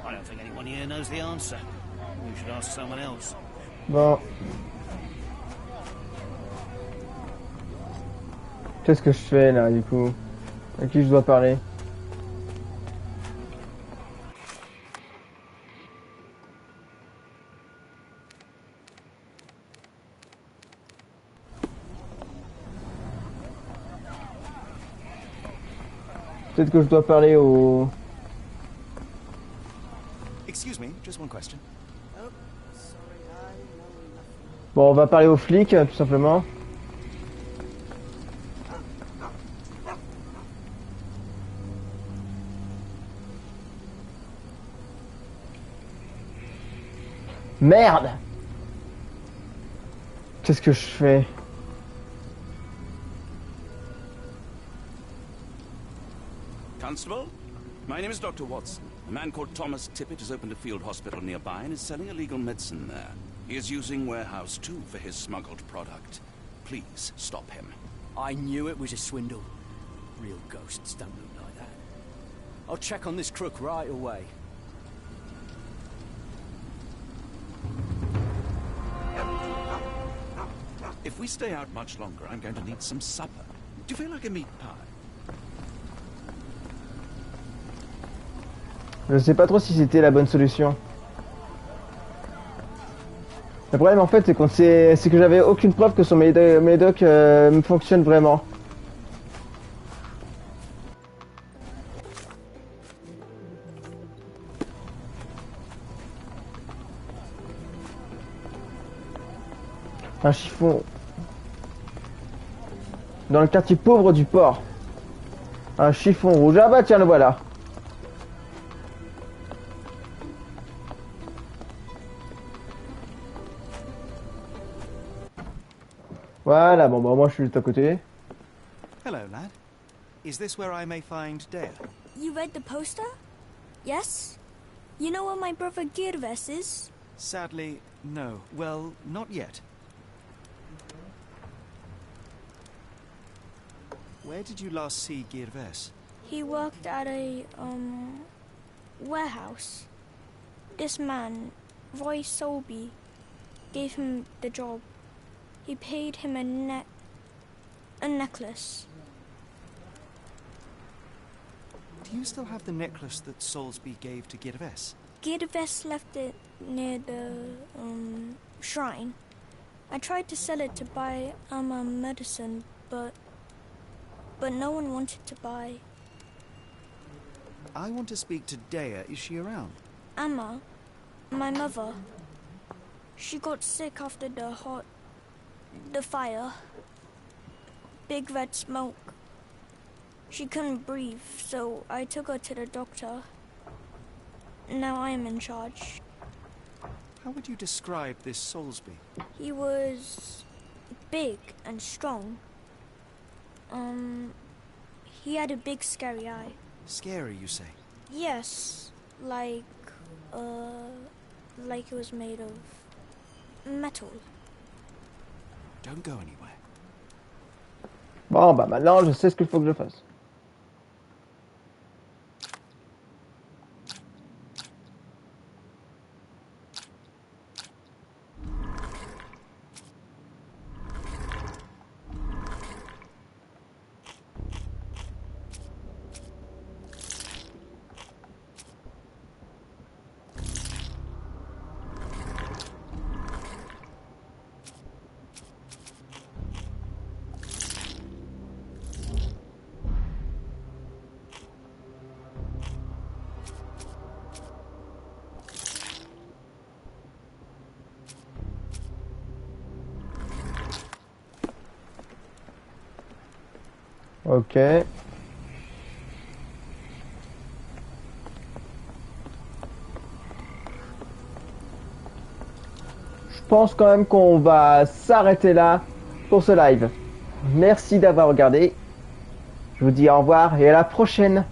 I don't think anyone here knows the answer. You should ask someone else. Bon. Qu'est-ce que je fais là du coup? À qui je dois parler? Peut-être que je dois parler au... Excuse me, just one question. Oh, sorry, I know nothing. Bon, on va parler aux flics, tout simplement. Merde! Qu'est-ce que je fais? Constable, my name is Dr. Watson. A man called Thomas Tippett has opened a field hospital nearby and is selling illegal medicine there. He is using Warehouse 2 for his smuggled product. Please stop him. I knew it was a swindle. Real ghosts don't look like that. I'll check on this crook right away. If we stay out much longer, I'm going to need some supper. Do you feel like a meat pie? Je sais pas trop si c'était la bonne solution. Le problème en fait c'est que j'avais aucune preuve que son médoc fonctionne vraiment. Un chiffon. Dans le quartier pauvre du port. Un chiffon rouge. Ah bah tiens, le voilà. Voilà, bon bah moi je suis juste à côté. Hello, lad. Is this where I may find Dea? You read the poster? Yes? You know where my brother Girves is? Sadly, no. Well, not yet. Where did you last see Girves? He worked at a, warehouse. This man, Roy Solby, gave him the job. He paid him a necklace. Do you still have the necklace that Soulsby gave to Girves? Girves left it near the, shrine. I tried to sell it to buy medicine, but no one wanted to buy. I want to speak to Dea. Is she around? Amma, my mother, she got sick after the fire. Big red smoke. She couldn't breathe, so I took her to the doctor. Now I am in charge. How would you describe this Soulsby? He was big and strong. He had a big scary eye. Scary, you say? Yes, like it was made of metal. Don't go anywhere. Bon, bah maintenant, je sais ce qu'il faut que je fasse. Ok. Je pense quand même qu'on va s'arrêter là pour ce live. Merci d'avoir regardé. Je vous dis au revoir et à la prochaine.